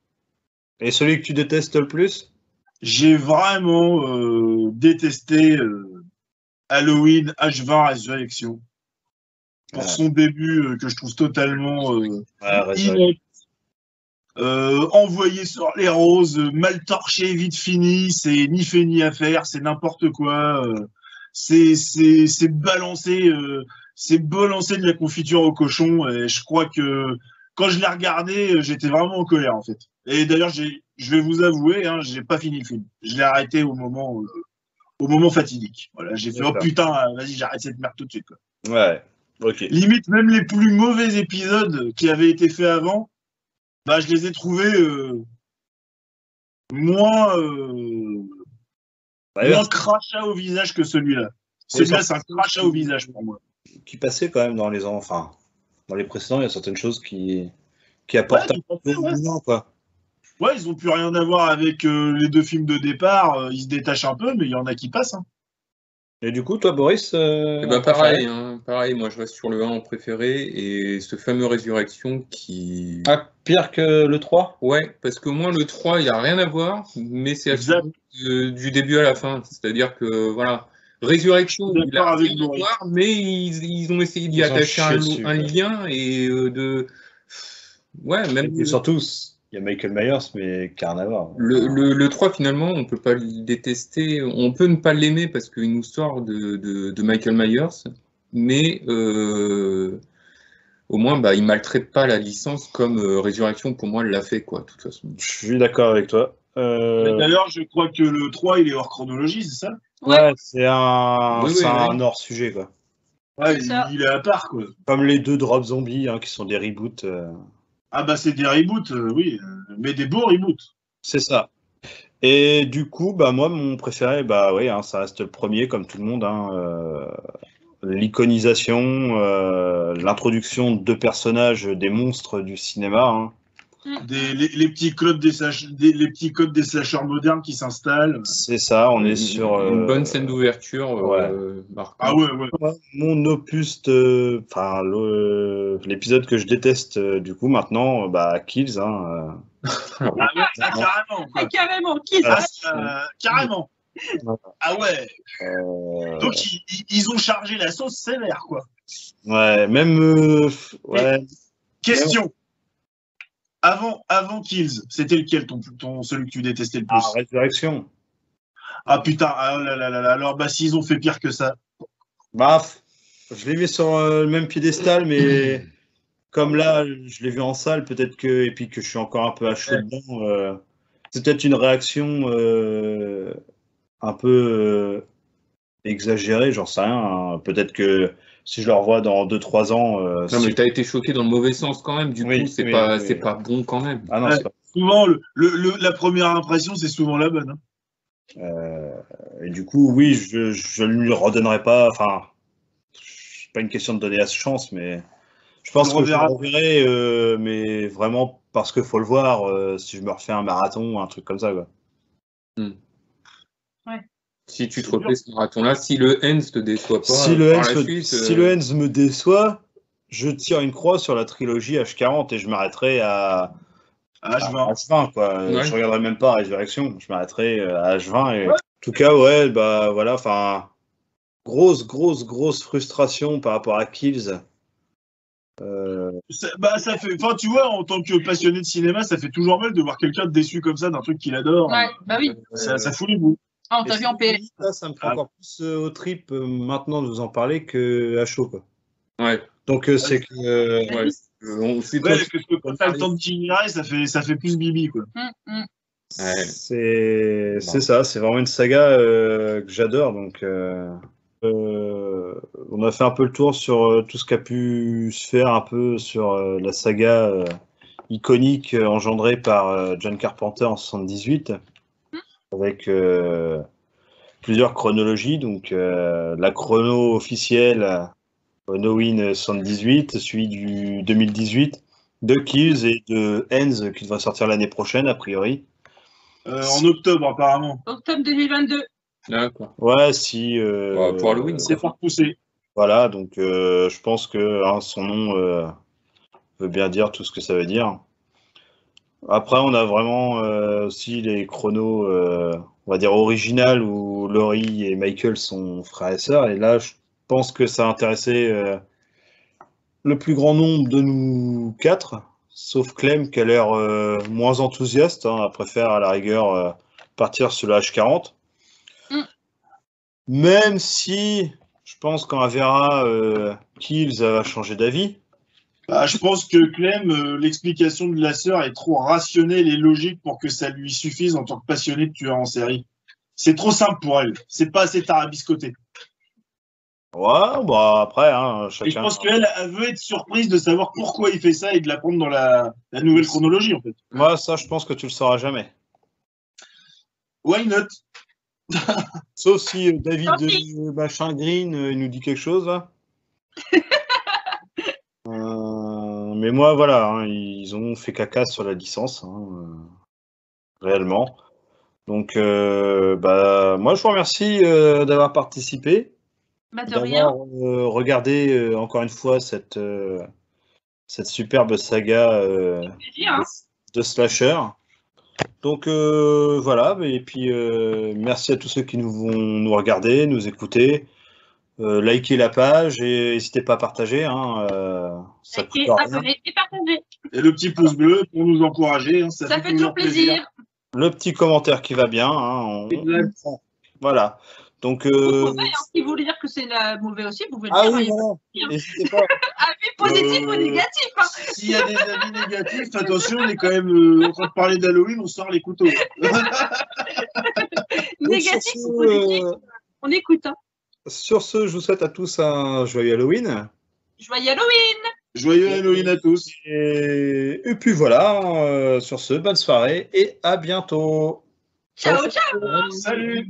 S1: Et celui que tu détestes le plus?
S3: J'ai vraiment détesté Halloween H20 Résurrection. Pour son début que je trouve totalement inepte. Envoyé sur les roses, mal torché, vite fini, c'est ni fait ni à faire, c'est n'importe quoi. C'est balancer, c'est balancer de la confiture au cochon. Et je crois que quand je l'ai regardé, j'étais vraiment en colère en fait. Et d'ailleurs, je vais vous avouer, hein, j'ai pas fini le film. Je l'ai arrêté au moment fatidique. Voilà, j'ai fait oh putain, vas-y, j'arrête cette merde tout de suite. Quoi.
S1: Ouais. Ok.
S3: Limite, même les plus mauvais épisodes qui avaient été faits avant, bah, je les ai trouvés moins crachat au visage que celui-là. Celui-là, c'est un crachat au visage pour moi.
S1: Qui passait quand même dans les précédents, il y a certaines choses qui apportent un peu de quoi.
S3: Ouais, ils n'ont plus rien à voir avec les deux films de départ. Ils se détachent un peu, mais il y en a qui passent. Hein.
S1: Et du coup, toi, Boris
S4: pareil, moi je reste sur le 1 en préféré et ce fameux Résurrection qui.
S1: Ah, pire que le 3?
S4: Ouais, parce que moi le 3, il n'y a rien à voir, mais c'est du début à la fin. C'est-à-dire que voilà, Résurrection, il a rien à voir, mais ils ont essayé d'y attacher un lien et de. Ouais, même.
S1: Et surtout, il y a Michael Myers, mais qui n'a rien à voir.
S4: Le 3, finalement, on ne peut pas le détester. On peut ne pas l'aimer parce qu'il nous sort de Michael Myers, mais au moins, bah, il ne maltraite pas la licence comme Résurrection, pour moi, l'a fait, quoi, de toute façon.
S1: Je suis d'accord avec toi.
S3: D'ailleurs, je crois que le 3, il est hors chronologie, c'est ça?
S1: Ouais, c'est un hors-sujet, quoi.
S3: Ouais, il est à part, quoi.
S1: Comme les deux Drop Zombie, hein, qui sont des reboots.
S3: Ah bah c'est des reboots, oui, mais des beaux reboots.
S1: C'est ça. Et du coup, bah moi, mon préféré, bah oui, hein, ça reste le premier, comme tout le monde. Hein, l'iconisation, l'introduction de deux personnages, des monstres du cinéma. Hein.
S3: les petits codes les petits codes des slashers modernes qui s'installent.
S1: C'est ça, on est sur
S4: une bonne scène d'ouverture.
S3: Ah ouais.
S1: Mon opus, enfin l'épisode que je déteste du coup maintenant, Kills. Hein,
S3: carrément. Quoi.
S2: Carrément, Kills.
S3: Carrément. Ah ouais. Donc ils ont chargé la sauce sévère quoi.
S1: Ouais, même.
S3: Question. Avant Kills, c'était lequel celui que tu détestais le plus?
S1: Résurrection.
S3: Ah putain, alors s'ils ont fait pire que ça.
S1: Je l'ai mis sur le même piédestal, mais comme là, je l'ai vu en salle, peut-être que, et puis que je suis encore un peu à chaud dedans, c'est peut-être une réaction un peu exagérée, j'en sais rien. Hein. Peut-être que si je le revois dans 2-3 ans.
S4: Non, mais t'as été choqué dans le mauvais sens quand même, du coup, c'est pas bon quand même.
S1: Ah non, c'est pas...
S3: Souvent, la première impression, c'est souvent la bonne.
S1: Hein. Et du coup, oui, je ne lui redonnerai pas. Enfin, c'est pas une question de donner la chance, mais je pense que je le reverrai, mais vraiment parce qu'il faut le voir si je me refais un marathon ou un truc comme ça. Quoi.
S2: Ouais.
S4: Si tu te refais ce marathon-là, si le Hens te déçoit pas,
S1: si le Hens me déçoit, je tire une croix sur la trilogie H40 et je m'arrêterai à H20 quoi. Ouais. Je regarderai même pas Résurrection, je m'arrêterai à H20 et en tout cas voilà, enfin grosse frustration par rapport à Kills.
S3: Ça fait, enfin tu vois, en tant que passionné de cinéma, ça fait toujours mal de voir quelqu'un déçu comme ça d'un truc qu'il adore.
S2: Ouais, oui.
S3: Ça fout les bouts.
S2: Ah, on t'a vu en PL.
S1: Ça me fait encore plus au trip maintenant de vous en parler que à chaud quoi.
S4: Ouais.
S1: Donc c'est que
S3: parce que quand t'as le temps de digérer, ça fait plus bibi quoi.
S1: Ouais. C'est ça, c'est vraiment une saga que j'adore donc on a fait un peu le tour sur tout ce qui a pu se faire un peu sur la saga iconique engendrée par John Carpenter en 78 avec plusieurs chronologies, donc la chrono officielle Halloween 78, celui du 2018, de Kills et de Hens qui devrait sortir l'année prochaine a priori.
S3: En octobre apparemment.
S2: Octobre 2022.
S4: D'accord.
S1: Ouais, si.
S4: Pour Halloween.
S3: C'est fort poussé.
S1: Voilà, donc je pense que son nom veut bien dire tout ce que ça veut dire. Après, on a vraiment aussi les chronos, on va dire originales, où Laurie et Michael sont frères et sœurs. Et là, je pense que ça a intéressé le plus grand nombre de nous quatre, sauf Clem qui a l'air moins enthousiaste. Hein, elle préfère à la rigueur partir sur le H40. Même si je pense quand elle verra Kills, elle va changer d'avis.
S3: Je pense que Clem, l'explication de la sœur est trop rationnelle et logique pour que ça lui suffise en tant que passionné de tueur en série. C'est trop simple pour elle. C'est pas assez tarabiscoté.
S1: Ouais, après, hein, chacun...
S3: Et je pense qu'elle veut être surprise de savoir pourquoi il fait ça et de la prendre dans la nouvelle chronologie, en fait.
S1: Moi, ça, je pense que tu le sauras jamais.
S3: Why not?
S1: Sauf si David machin Green nous dit quelque chose, là. Mais moi, voilà, hein, ils ont fait caca sur la licence, réellement. Donc, moi, je vous remercie d'avoir participé, d'avoir regardé encore une fois cette superbe saga de slasher. Donc, voilà, et puis merci à tous ceux qui vont nous regarder, nous écouter. Likez la page et n'hésitez pas à partager. Ça coûte rien.
S2: Abonnez et partagez.
S3: Et le petit pouce bleu pour nous encourager. Hein,
S2: ça fait toujours plaisir.
S1: Le petit commentaire qui va bien. Voilà. Donc,
S2: vous pouvez, si vous voulez dire que c'est mauvais aussi, vous pouvez le dire.
S1: Oui, voilà. N'hésitez pas.
S2: Avis positif ou négatif.
S3: S'il y a des avis négatifs, attention, on est quand même en train de parler d'Halloween, on sort les couteaux.
S2: Négatif ou positif, on écoute.
S1: Sur ce, je vous souhaite à tous un joyeux Halloween.
S2: Joyeux Halloween.
S3: Joyeux Halloween à tous.
S1: Et puis voilà, sur ce, bonne soirée et à bientôt.
S2: Ciao, ciao.
S3: Salut.